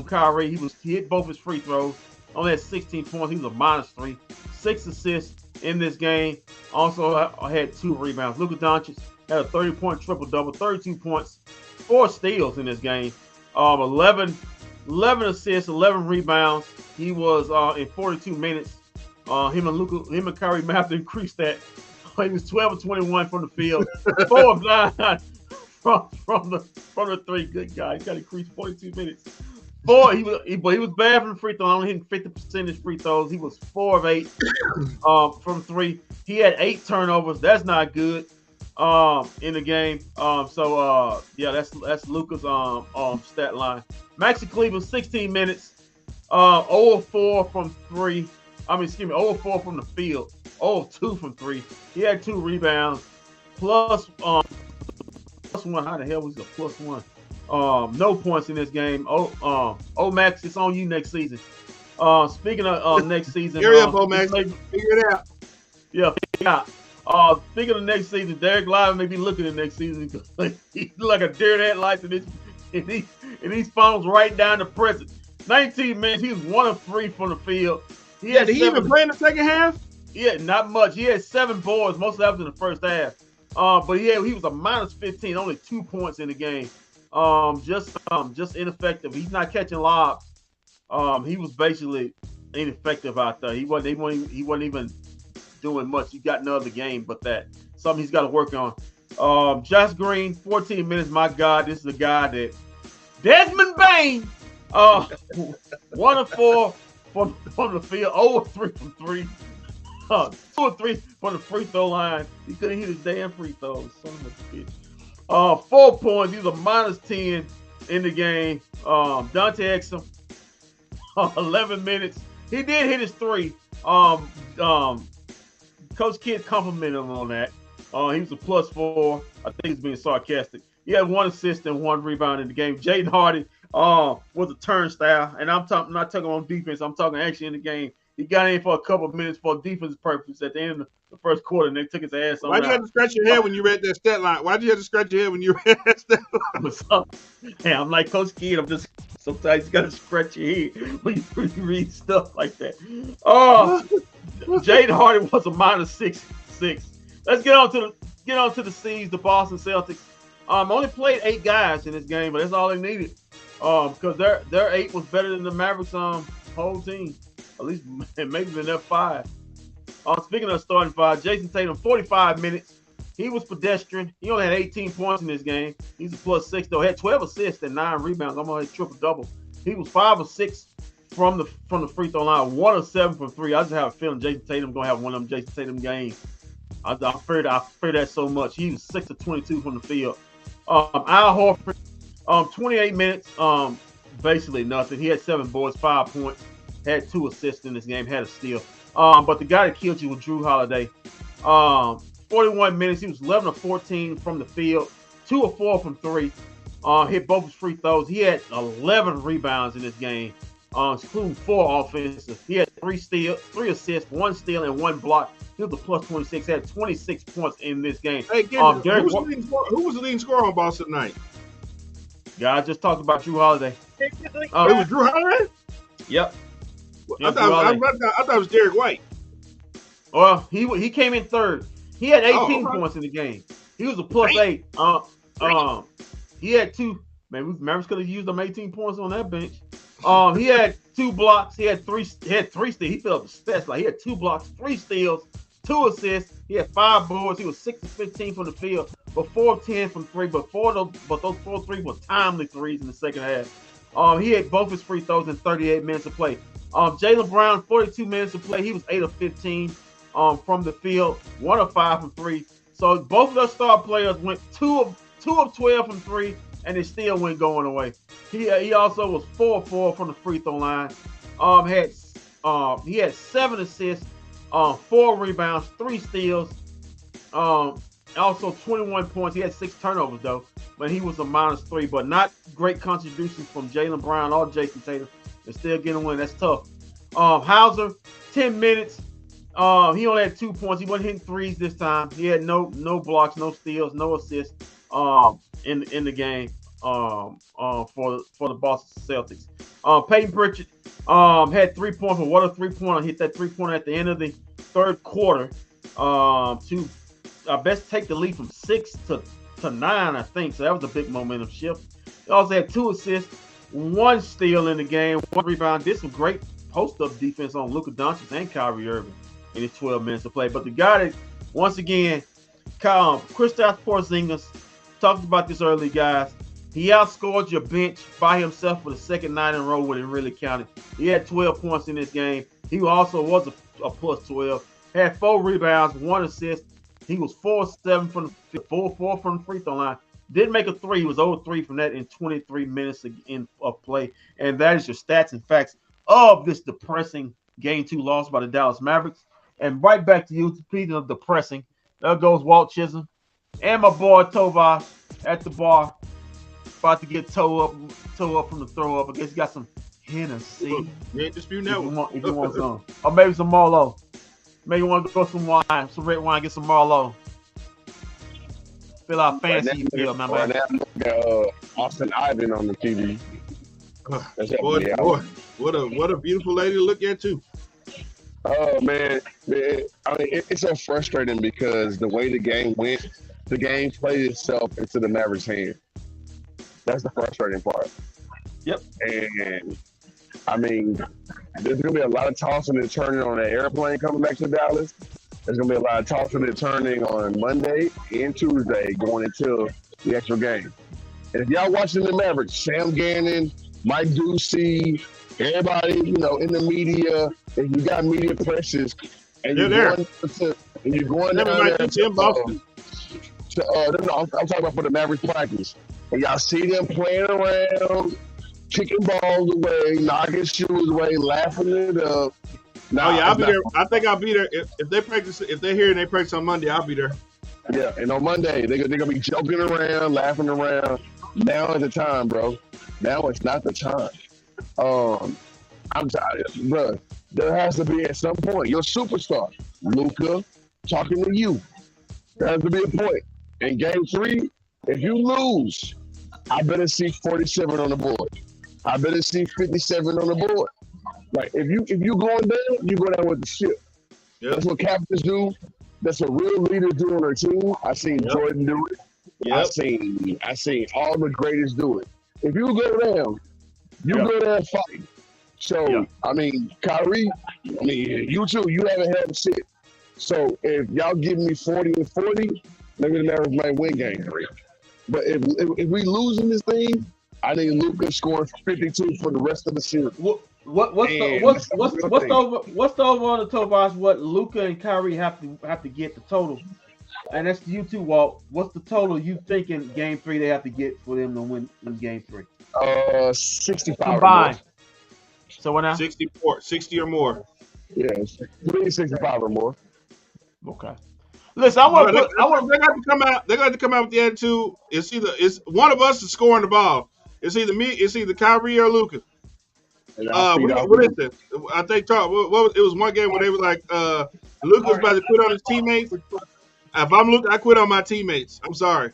Kyrie, he hit both his free throws. Only had 16 points. He was a -3. 6 assists in this game. Also had 2 rebounds. Luka Doncic had a 30-point triple-double, 32 points, 4 steals in this game. 11 assists, 11 rebounds. He was in 42 minutes. Him and Kyrie Math increased that. He was 12 of 21 from the field, 4 of 9 from the 3. Good guy. He got increased 42 minutes. But he was bad from the free throw. Only hitting 50% of his free throws. He was 4 of 8 from 3. He had 8 turnovers. That's not good. in the game. Yeah, that's Luka's stat line. Maxi Cleveland, 16 minutes, 0 of 4 from 3. 0 of 4 from the field, 0 of 2 from 3. He had 2 rebounds, plus 1. How the hell was it a plus 1? No points in this game. Max, it's on you next season. Speaking of next season, Hurry up, Max. Figure it out. Yeah, figure it out. Speaking of next season, Derek Lively may be looking at next season because he's like a deer in headlights in these finals right down to present. 19 minutes, he was 1 of 3 from the field. Did he even play in the second half? Yeah, not much. He had 7 boards, most of that was in the first half. But he was a minus 15, only 2 points in the game. Just ineffective. He's not catching lobs. He was basically ineffective out there. He wasn't even doing much. He got another game, but that something he's got to work on. Josh Green, 14 minutes. My God, this is a guy that Desmond Bain, 1 of 4 from the field, 0 of 3 from 3. 2 of 3 from the free throw line. He couldn't hit his damn free throws. Son of a bitch. 4 points. He was a minus 10 in the game. Dante Exum, 11 minutes. He did hit his 3. Coach Kidd complimented him on that. He was a plus 4. I think he's being sarcastic. He had 1 assist and 1 rebound in the game. Jaden Hardy was a turnstile, and I'm not talking on defense. I'm talking actually in the game. He got in for a couple of minutes for defense purposes at the end of the first quarter, and they took his ass on. Why'd you have to scratch your head when you read that stat line? Why'd you have to scratch your head when you read that stat line? Hey, I'm like Coach Kidd. Sometimes you got to scratch your head when you read stuff like that. Jaden Hardy was a minus 6. Let's get on to the C's, the Boston Celtics. Only played 8 guys in this game, but that's all they needed. Because their 8 was better than the Mavericks' whole team. At least maybe than their 5. Speaking of starting 5, Jason Tatum, 45 minutes. He was pedestrian. He only had 18 points in this game. He's a plus 6 though. He had 12 assists and 9 rebounds. Almost a triple double. He was 5 of 6 from the free throw line. 1 of 7 from 3. I just have a feeling Jason Tatum gonna have one of them Jason Tatum games. I fear that so much. He was 6 of 22 from the field. Al Horford, 28 minutes. Basically nothing. He had 7 boards, 5 points. Had 2 assists in this game, had a steal. But the guy that killed you was Drew Holiday. 41 minutes. He was 11 of 14 from the field, 2 of 4 from 3. Hit both his free throws. He had 11 rebounds in this game, including 4 offensive. He had 3 assists, 1 steal, and 1 block. He was a plus 26. Had 26 points in this game. Hey, who was the leading scorer on Boston tonight? Yeah, I just talked about Drew Holiday. It was Drew Holiday? Yep. I thought it was Derek White. Well, he came in 3rd. He had 18 points in the game. He was a plus 8. He had 2. Man, Mavericks could have used them 18 points on that bench. He had 2 blocks. He had 3 steals. He filled up the stats. Like he had 2 blocks, 3 steals, 2 assists. He had 5 boards. He was 6 of 15 from the field, but 4 of 10 from 3. But those 4 3 were timely threes in the second half. He had both his free throws in 38 minutes of play. Jaylen Brown, 42 minutes of play. He was 8 of 15 from the field, 1 of 5 from 3. So both of those star players went 2 of 12 from 3, and they still went going away. He also was 4 of 4 from the free throw line. He had 7 assists, 4 rebounds, 3 steals, also 21 points. He had 6 turnovers though, but he was a minus 3. But not great contributions from Jaylen Brown or Jason Tatum. They're still getting a win. That's tough. Hauser, 10 minutes. He only had 2 points. He wasn't hitting threes this time. He had no blocks, no steals, no assists in the game for the Boston Celtics. Peyton Pritchard had 3 points. What a 3-pointer. Hit that 3-pointer at the end of the 3rd quarter to best take the lead from 6 to 9, I think. So that was a big momentum shift. He also had 2 assists, 1 steal in the game, 1 rebound. Did some great post-up defense on Luka Doncic and Kyrie Irving in his 12 minutes of play. But the guy that, once again, Kristaps Porzingis, talked about this early, guys. He outscored your bench by himself for the second night in a row when it really counted. He had 12 points in this game. He also was a plus 12. Had 4 rebounds, 1 assist, He was 4-7 from the 4-4 from the free throw line. Didn't make a three. He was 0-3 from that in 23 minutes of play. And that is your stats and facts of this depressing Game 2 loss by the Dallas Mavericks. And right back to you, speaking of depressing, there goes Walt Chisholm and my boy Tovar at the bar, about to get toe up from the throw up. I guess he got some Hennessy. You ain't disputing that one. If you want some. Or maybe some Marlowe. Maybe you want to go some wine, some red wine, get some Marlowe. Feel how fancy you feel, my man. Austin Ivan on the TV. Boy, what a beautiful lady to look at too. Oh man, I mean it's so frustrating because the way the game went, the game played itself into the Mavericks' hand. That's the frustrating part. Yep. And I mean, there's gonna be a lot of tossing and turning on that airplane coming back to Dallas. There's gonna be a lot of tossing and turning on Monday and Tuesday going into the actual game. And if y'all watching the Mavericks, Sam Gannon, Mike Ducey, everybody, in the media, if you got media presses and you're going down there to Boston. I'm talking about for the Mavericks practice. And y'all see them playing around, kicking balls away, knocking shoes away, laughing it up. I'll be there. I think I'll be there if they practice. If they're here and they practice on Monday, I'll be there. Yeah, and on Monday they're gonna be joking around, laughing around. Now is the time, bro. Now it's not the time. I'm tired, bro. There has to be at some point your superstar, Luka, talking to you. There has to be a point. In Game 3, if you lose, I better see 47 on the board. I better see 57 on the board. Like if you going down, you go down with the ship. Yep. That's what captains do. That's what real leaders do on their team. I seen Jordan do it. Yep. I seen all the greatest do it. If you go down, you go there and fight. So I mean, Kyrie, you too. You haven't had shit. So if y'all give me 40 and 40, maybe the Mavericks might win Game 3. But if we losing this thing, I need Luka scoring 52 for the rest of the series. What's the over on the Tobias? What Luka and Kyrie have to get the total, and that's you too, Walt. What's the total you think in Game 3 they have to get for them to win Game 3? 65 combined. So what now? 60 or more. Yes, 65 or more. Okay. Listen, they're going to come out. They're going to come out with the attitude. It's one of us is scoring the ball. It's either me. It's either Kyrie or Luka. What is it? I think it was one game where they were like, Luka's about to quit on his teammates. If I'm Luka, I quit on my teammates. I'm sorry.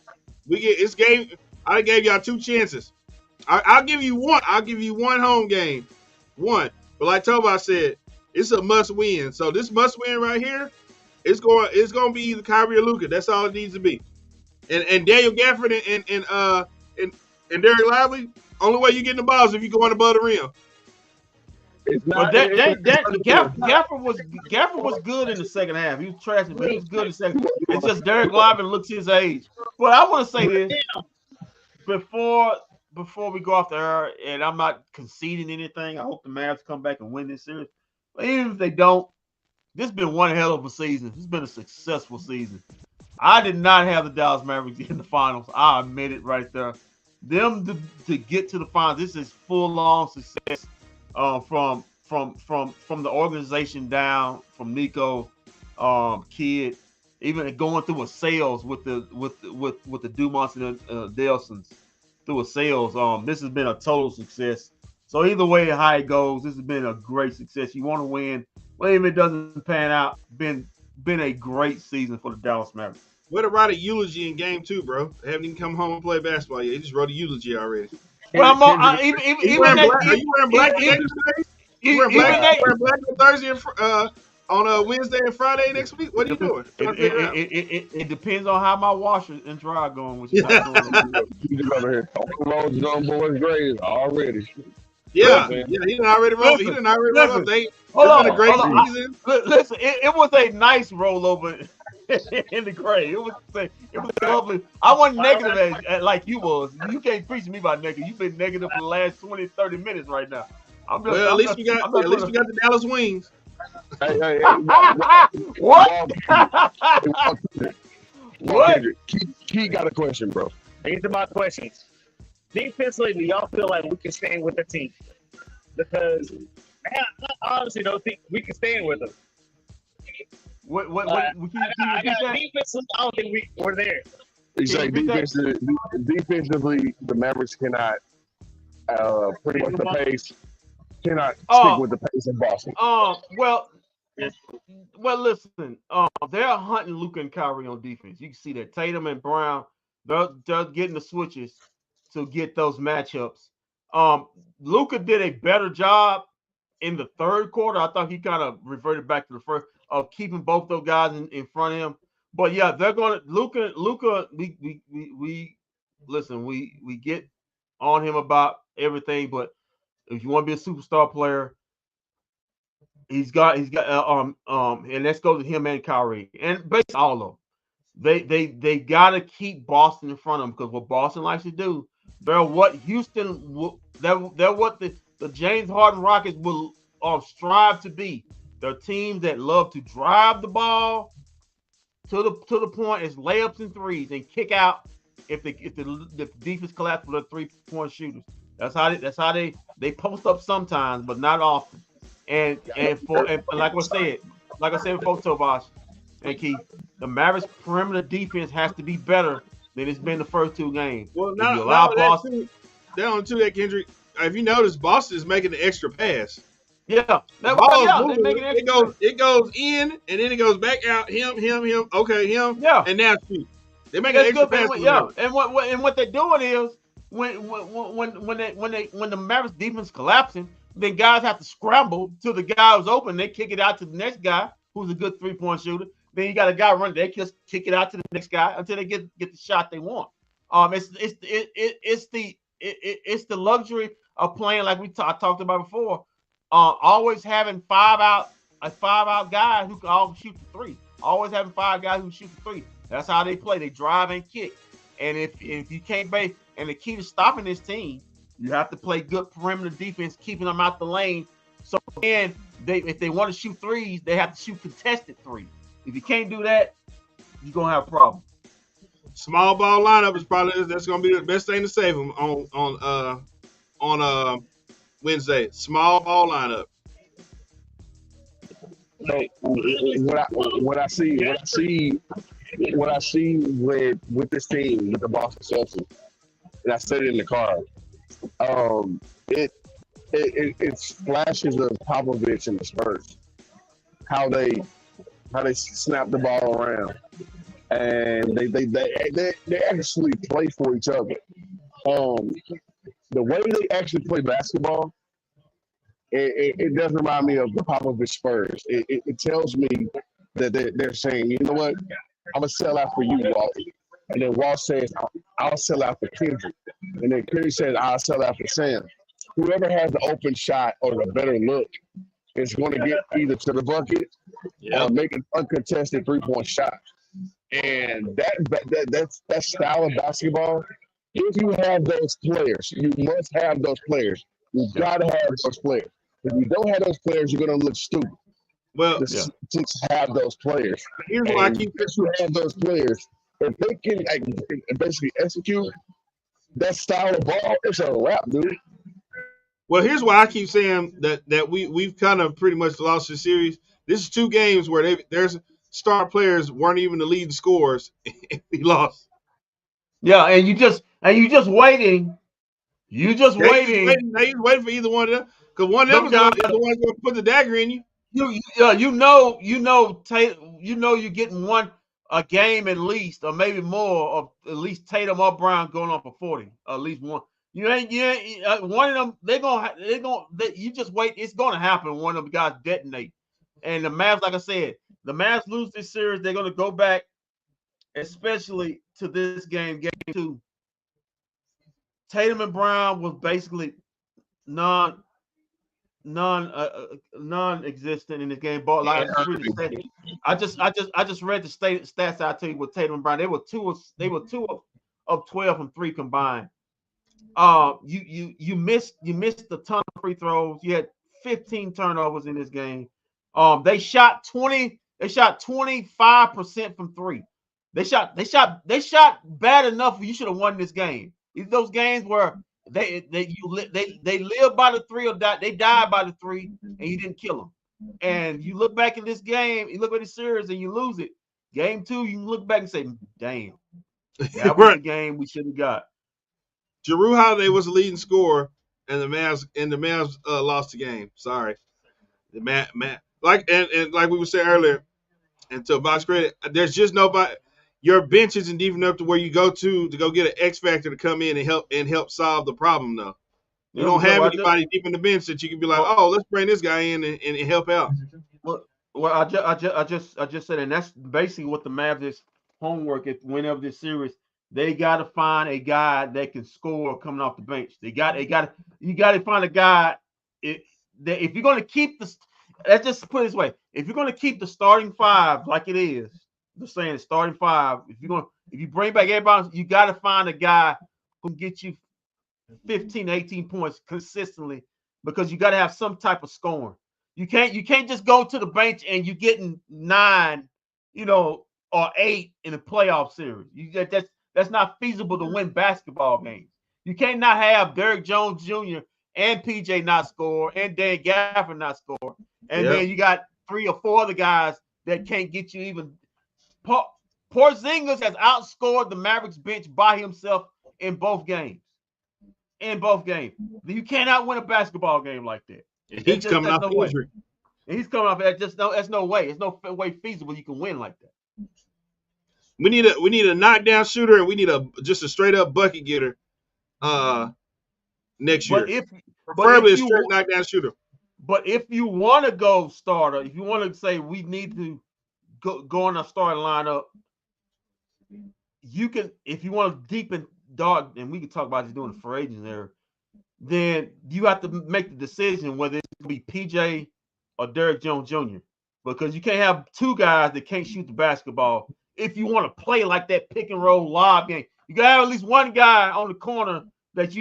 It's game. I gave y'all 2 chances. I'll give you one. I'll give you one home game. One. But like Toba said, it's a must win. So this must win right here, it's going to be either Kyrie or Luka. That's all it needs to be. And Daniel Gafford and Derek Lively, only way you get the balls if you going above the rim. Gafford was good in the second half. He was trashing, but he was good in the second. It's just Derek Lively looks his age. But I want to say this before we go off the air, and I'm not conceding anything. I hope the Mavs come back and win this series. But even if they don't, this has been one hell of a season. This has been a successful season. I did not have the Dallas Mavericks in the finals. I admit it right there. Them to get to the finals, this is full-on success from the organization down, from Nico, Kid, even going through a sales with the Dumonts and Delsons through a sales. This has been a total success. So either way how it goes, this has been a great success. You want to win. Well, even if it doesn't pan out, been a great season for the Dallas Mavericks. Way to write a eulogy in Game 2, bro. They haven't even come home and play basketball yet. They just wrote a eulogy already. Well, are you wearing black today? You wearing black on Thursday on Wednesday and Friday next week? What are you doing? It depends on how my washer and dryer going. Which is not Roads on boys' grades already. Yeah, he didn't already roll. He didn't already roll up. It's been a great season. Listen, it was a nice rollover in the grade. It was lovely. I wasn't negative like you was. You can't preach to me about negative. You've been negative for the last 20, 30 minutes right now. At least we got the Dallas Wings. What? What? Kendrick. Key got a question, bro. These are my questions. Defensively, do y'all feel like we can stand with the team? Because I honestly don't think we can stand with them. What? I got defensively, I don't think we're there. You say defensively, the Mavericks cannot pretty much the pace. Cannot stick with the pace in Boston. Well, listen. They're hunting Luka and Kyrie on defense. You can see that Tatum and Brown, they're getting the switches to get those matchups. Luka did a better job in the third quarter. I thought he kind of reverted back to the first of keeping both those guys in front of him. But yeah, they're going to Luka. We listen. We get on him about everything, but if you want to be a superstar player, he's got and let's go to him and Kyrie and basically all of them. They got to keep Boston in front of them because what Boston likes to do, they're what Houston they're what the James Harden Rockets will strive to be. They're teams that love to drive the ball to the point as layups and threes and kick out if the defense collapses with their 3-point shooters. That's how they post up sometimes, but not often. And like I said before, Tobias and Keith, the Mavericks perimeter defense has to be better than it's been the first two games. Well, if you allow Boston, down to that, Kendrick. If you notice, Boston is making the extra pass. Yeah, the ball is moving. It goes in and then it goes back out. Him. Okay, him. Yeah, and now shoot. They make an extra pass. Yeah, and what they're doing is when the Mavericks defense collapsing, then guys have to scramble to the guy who's open. They kick it out to the next guy who's a good 3-point shooter. Then you got a guy running. They just kick it out to the next guy until they get the shot they want. It's the luxury of playing like I talked about before. Always having five out guys who can all shoot the three. Always having 5 guys who shoot the three. That's how they play. They drive and kick. And if you can't base, and the key to stopping this team, you have to play good perimeter defense, keeping them out the lane. So then, if they want to shoot threes, they have to shoot contested threes. If you can't do that, you're gonna have a problem. Small ball lineup is probably that's gonna be the best thing to save them on Wednesday. Small ball lineup. What I see with this team, with the Boston Celtics, and I said it in the car. It's flashes of Popovich and the Spurs. How they snap the ball around, and they actually play for each other. The way they actually play basketball, it does remind me of the Popovich Spurs. It tells me that they're saying, you know what, I'm gonna sell out for you, Walt. And then Walt says, I'll sell out for Kendrick. And then Kendrick says, I'll sell out for Sam. Whoever has the open shot or the better look is going to get either to the bucket or make an uncontested 3-point shot. And that style of basketball, if you have those players, you must have those players. You've got to have those players. If you don't have those players, you're going to look stupid. Well, to have those players. Here's why I keep you have those players. If they can basically execute that style of ball, it's a wrap, dude. Well, here's why I keep saying that we've kind of pretty much lost the series. This is 2 games where there's star players weren't even the lead scorers. We lost. Yeah, and you just waiting. You just waiting. He's waiting for either one of them because one of them is the one going to put the dagger in you. You know you're getting a game at least, or maybe more of at least Tatum or Brown going on for 40, at least one. You ain't one of them. You just wait. It's gonna happen. One of them guys detonate, and the Mavs, like I said, the Mavs lose this series. They're gonna go back, especially to this game 2. Tatum and Brown was basically non-existent in this game. But like I just read the stats out to you with Tatum and Brown. They were 2 of 12 from 3 combined. You missed a ton of free throws. You had 15 turnovers in this game. They shot 25% from 3. They shot bad enough. You should have won this game. Those games where they live by the three or die. They die by the three, and you didn't kill them. And you look back at this game, you look at the series, and you lose it. Game 2, you look back and say, "Damn, that was the game we should have got." Jrue Holiday was the leading scorer, and the Mavs lost the game. Sorry, the Matt like like we were saying earlier, and to Box credit, there's just nobody. Your bench isn't deep enough to where you go to go get an X factor to come in and help solve the problem. Though you don't have anybody deep in the bench that you can be like, oh, let's bring this guy in and help out. Well, I just said, and that's basically what the Mavs' homework. If whenever this series, they got to find a guy that can score coming off the bench. You got to find a guy. If you're going to keep let's just put it this way: if you're going to keep the starting five like it is, the saying starting five. If you bring back everybody, you got to find a guy who can get you 15, 18 points consistently, because you got to have some type of scoring. You can't just go to the bench and you're getting 9, or 8 in a playoff series. That's not feasible to win basketball games. You can't not have Derrick Jones Jr. and PJ not score and Dan Gafford not score, and then you got 3 or 4 other guys that can't get you even. Porzingis has outscored the Mavericks bench by himself in both games. You cannot win a basketball game like that. He's coming off injury. He's coming off. That's no way. It's no way feasible you can win like that. We need a knockdown shooter, and we need just a straight up bucket getter. Next year, preferably a straight knockdown shooter. But if you want to go starter, if you want to say we need to go on a starting lineup, you can. If you want to deepen dark, and we can talk about just doing the free agents there, then you have to make the decision whether it's going to be PJ or Derrick Jones Jr. Because you can't have 2 guys that can't shoot the basketball. If you want to play like that pick and roll lob game, you got to have at least one guy on the corner that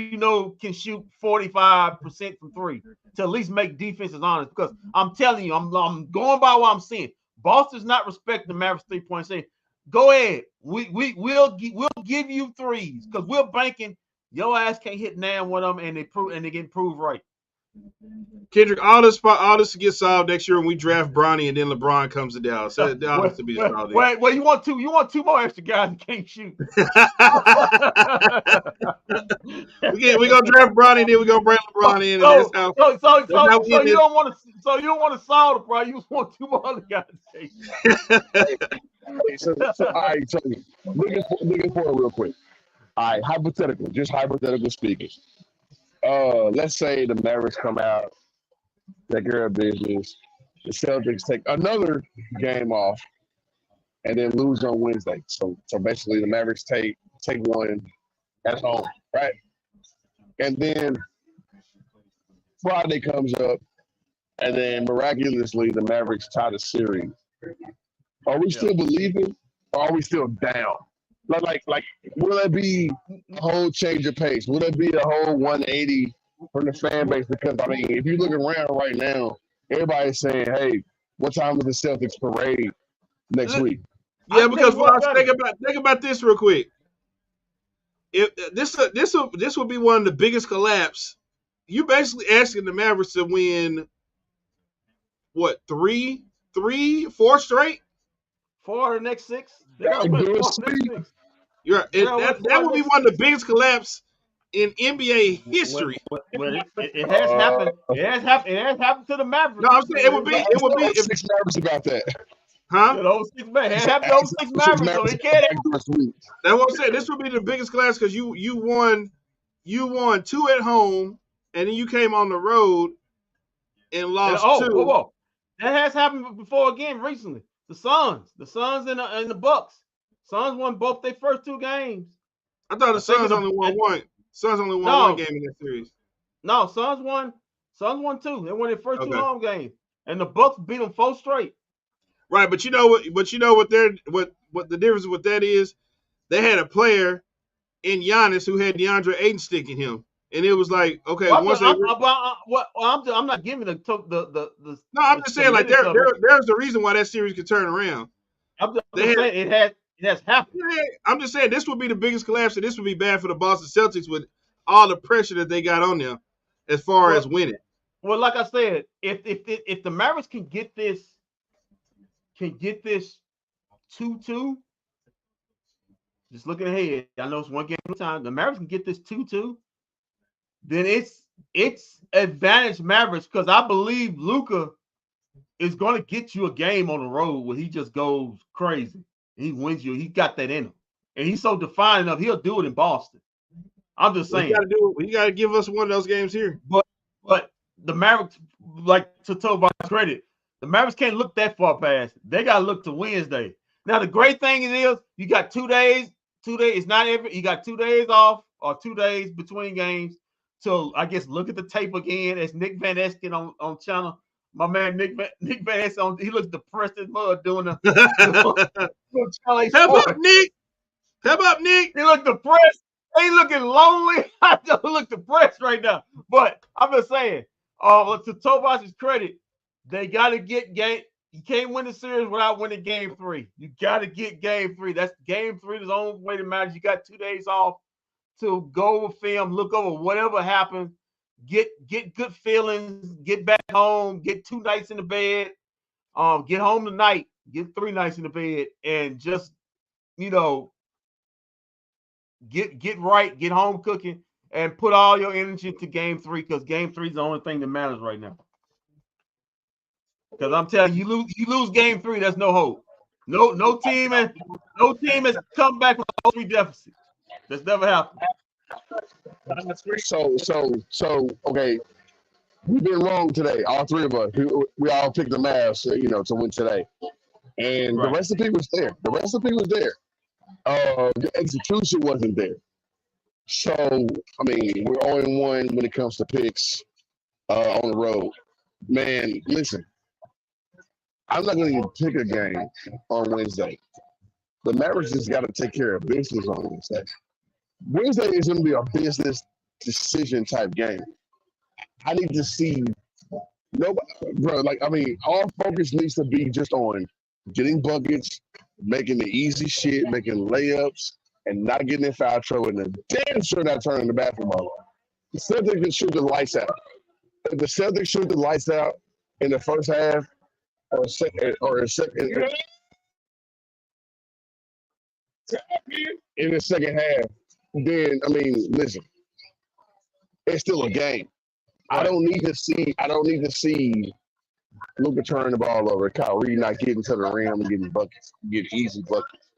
can shoot 45% from 3 to at least make defenses honest. Because I'm telling you, I'm going by what I'm seeing. Boston's not respecting the Mavericks 3-point saying, go ahead, we'll give you threes because we're banking your ass can't hit now one of them, and they get proved right. Kendrick, all this to get solved next year when we draft Bronny and then LeBron comes to Dallas. That has to be solved. Well, you want 2 more extra guys that can't shoot. We're gonna draft Bronny, and then we're gonna bring LeBron in. So you don't want to solve the problem. You just want 2 more other guys to take. So all right, Tony, looking forward real quick. All right, hypothetical speaking. Let's say the Mavericks come out, take care of business. The Celtics take another game off, and then lose on Wednesday. So basically, the Mavericks take one at home, right? And then Friday comes up, and then miraculously the Mavericks tie the series. Are we still believing, or are we still down? Like, will it be a whole change of pace? Will it be a whole 180 from the fan base? Because, I mean, if you look around right now, everybody's saying, hey, what time is the Celtics parade next week? Yeah, because think about this real quick. If this will be one of the biggest collapse. You basically asking the Mavericks to win, what, 4 straight? 4 of the next 6. They got to win 4 of the next 6. You're right. That would be one of the biggest collapse in NBA history. It has happened. It has happened to the Mavericks. No, I'm saying it would be if 6 Mavericks about that. Huh? Those 6 Mavericks. It happened to those 6 Mavericks. So it can't happen. That's what I'm saying. This would be the biggest collapse because you won 2 at home, and then you came on the road and lost 2. Whoa. That has happened before again recently. The Suns and the Bucks. Suns won both their first 2 games. I thought the Suns only won one. Suns only won one game in that series. No, Suns won 2. They won their first 2 home games, and the Bucks beat them 4 straight. Right, but you know what the difference with that is? They had a player in Giannis who had DeAndre Ayton sticking him, and it was like, okay, I'm not giving the. No, I'm just saying like there's a reason why that series could turn around. I'm just saying it had. It has happened. Yeah, I'm just saying this would be the biggest collapse, and this would be bad for the Boston Celtics with all the pressure that they got on them as far as winning. Well, like I said, if the Mavericks can get this 2-2, just looking ahead, I know it's one game at a time. The Mavericks can get this 2-2, then it's advantage Mavericks because I believe Luka is going to get you a game on the road where he just goes crazy. He wins you. He got that in him, and he's so defiant enough. He'll do it in Boston. I'm just saying. You got to give us one of those games here. But the Mavericks, like to Tobias' credit, the Mavericks can't look that far past. They got to look to Wednesday. Now the great thing is you got 2 days. 2 days. It's not every. You got 2 days off or 2 days between games. So I guess look at the tape again. As Nick Van Esken on channel. My man Nick Van Esken, he looks depressed as mud doing the Help up, Nick. Help up, Nick. He looked depressed. He looking lonely. I don't look depressed right now. But I'm just saying, to Tobias' credit, they got to get game. You can't win the series without winning game 3. You got to get game 3. That's game 3. Is the only way that matters. You got 2 days off to go over film, look over whatever happened, get good feelings, get back home, get 2 nights in the bed, get home tonight, get 3 nights in the bed, and just get right, get home cooking, and put all your energy into game 3 because game 3 is the only thing that matters right now. Because I'm telling you, you lose game 3, there's no hope. No team has come back from a 3 deficit. That's never happened. So okay, we've been wrong today. All 3 of us. We all picked the Mavs, to win today, and the recipe was there. The recipe was there. The execution wasn't there. So I mean, we're 0-1 when it comes to picks on the road. Man, listen, I'm not going to even pick a game on Wednesday. The Mavericks just got to take care of business on Wednesday. Wednesday is going to be a business decision type game. I need to see nobody, bro. All focus needs to be just on getting buckets, making the easy shit, making layups, and not getting in foul trouble, and damn sure not turning the basketball. The Celtics can shoot the lights out. If the Celtics shoot the lights out in the first half or second, in the second half, then listen, it's still a game. I don't need to see Luka turn the ball over, Kyrie not getting to the rim and getting buckets, getting easy buckets.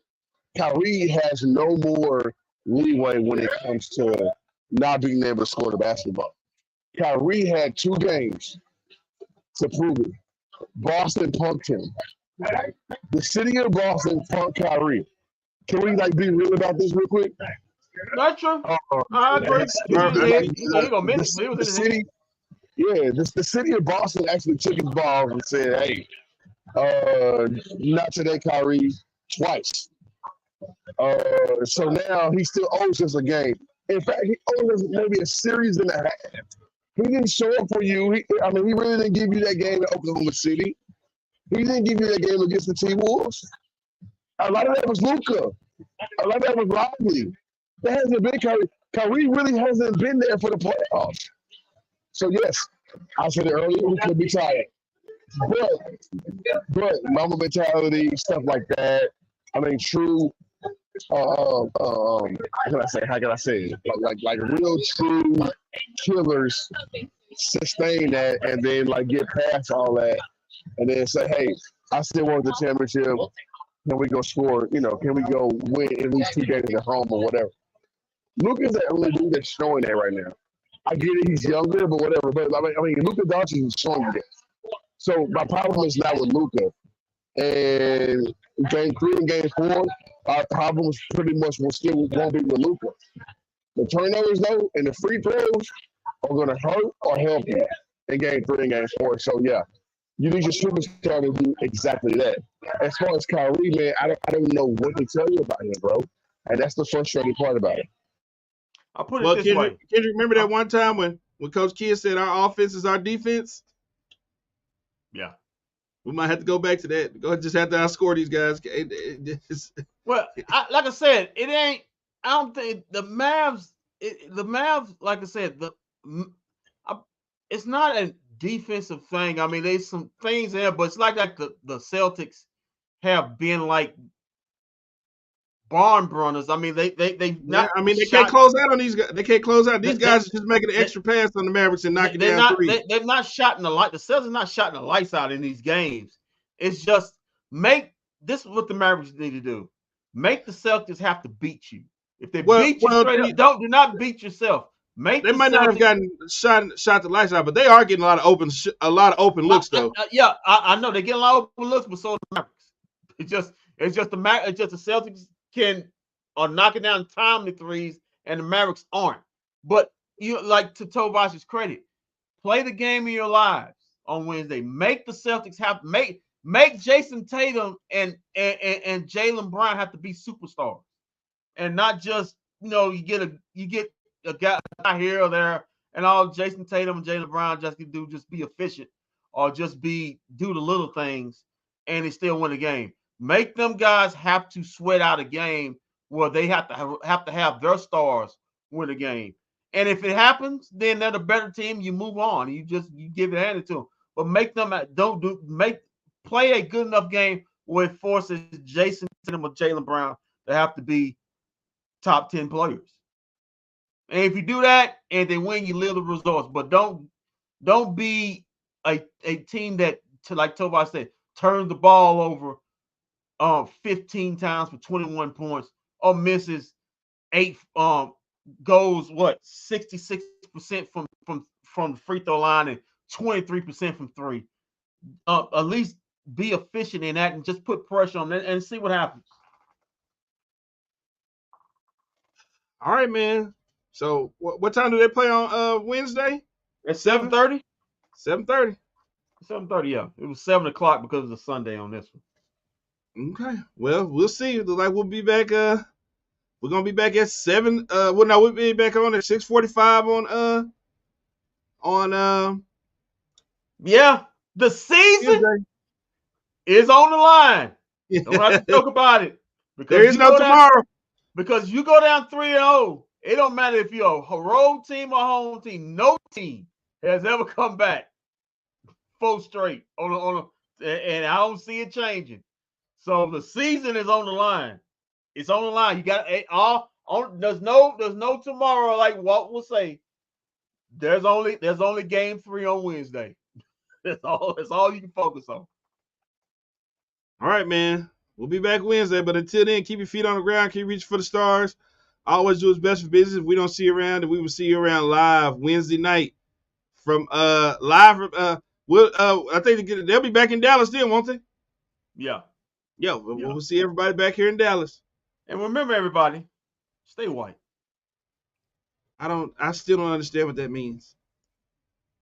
Kyrie has no more leeway when it comes to not being able to score the basketball. Kyrie had 2 games to prove it. Boston punked him. The city of Boston punked Kyrie. Can we be real about this real quick? Not true. I agree. The city of Boston actually took his ball and said, "Hey, not today, Kyrie," twice. So now he still owes us a game. In fact, he owes us maybe a series and a half. He didn't show up for you. He really didn't give you that game in Oklahoma City. He didn't give you that game against the T-Wolves. A lot of that was Luka. A lot of that was Lively. That hasn't been Kyrie. Kyrie really hasn't been there for the playoffs. So yes, I said it earlier, we could be tired. But mama mentality, stuff like that. True. How can I say it? Like real true killers sustain that and then get past all that and then say, hey, I still want the championship. Can we go score? Can we go win at least 2 games at home or whatever? Luka's the only dude that's showing that right now. I get it, he's younger, but whatever. But Luka Doncic is showing that. So my problem is not with Luka. And game 3 and game 4, our problems pretty much won't be with Luka. The turnovers though and the free throws are going to hurt or help you in game 3 and game 4. So yeah, you need your superstar to do exactly that. As far as Kyrie, man, I don't know what to tell you about him, bro. And that's the frustrating part about it. I'll put it this way. Kendrick, remember that one time when Coach Kidd said our offense is our defense? Yeah. We might have to go back to that. Go just have to outscore these guys. Well, like I said, it ain't. I don't think the Mavs. The Mavs, like I said, it's not a defensive thing. I mean, there's some things there, but it's like the Celtics have been like barn burners. I mean, they not. I mean, they can't close out on these guys. They can't close out. These guys are just making an extra pass on the Mavericks and knocking down three. They've not shot in the light. The Celtics not shot in the lights out in these games. It's just this is what the Mavericks need to do. Make the Celtics have to beat you. If they beat you straight up, do not beat yourself. They might not have gotten shot the lights out, but they are getting a lot of open looks though. I know they get a lot of open looks, but so the Mavericks. It's just the Celtics are knocking down timely threes, and the Mavericks aren't. But like to Tovash's credit, play the game of your lives on Wednesday. Make the Celtics have make Jason Tatum and Jaylen Brown have to be superstars, and not just you get a guy here or there, and all Jason Tatum and Jaylen Brown just can do just be efficient or just do the little things, and they still win the game. Make them guys have to sweat out a game where they have to have their stars win a game. And if it happens, then they're the better team. You move on. You give it handed to them. But make them play a good enough game where it forces Jason Tatum or Jaylen Brown to have to be top 10 players. And if you do that and they win, you live the results. But don't be a team that, like Tobias said, turns the ball over 15 times for 21 points or misses 8 goes 66% from the free throw line and 23% from three. At least be efficient in that and just put pressure on it and see what happens. All right, man. So what time do they play on Wednesday? At 7:30. 7:30. 7:30. Yeah, it was 7 o'clock because of the Sunday on this one. Okay. Well, we'll see. Look like we'll be back. We're gonna be back at 7. We'll be back on at 6:45 on. Yeah, the season is on the line. Don't have to talk about it. There is no tomorrow. Because you go down 3-0, it don't matter if you're a road team or home team. No team has ever come back 4 straight and I don't see it changing. So the season is on the line. It's on the line. You got there's no tomorrow, like Walt will say. There's only game 3 on Wednesday. That's all you can focus on. All right, man. We'll be back Wednesday, but until then, keep your feet on the ground, keep reaching for the stars. Always do what's best for business. If we don't see you around, and we will see you around live Wednesday night from live. I think they'll be back in Dallas then, won't they? Yeah. Yeah, we'll see everybody back here in Dallas. And remember, everybody, stay white. I still don't understand what that means.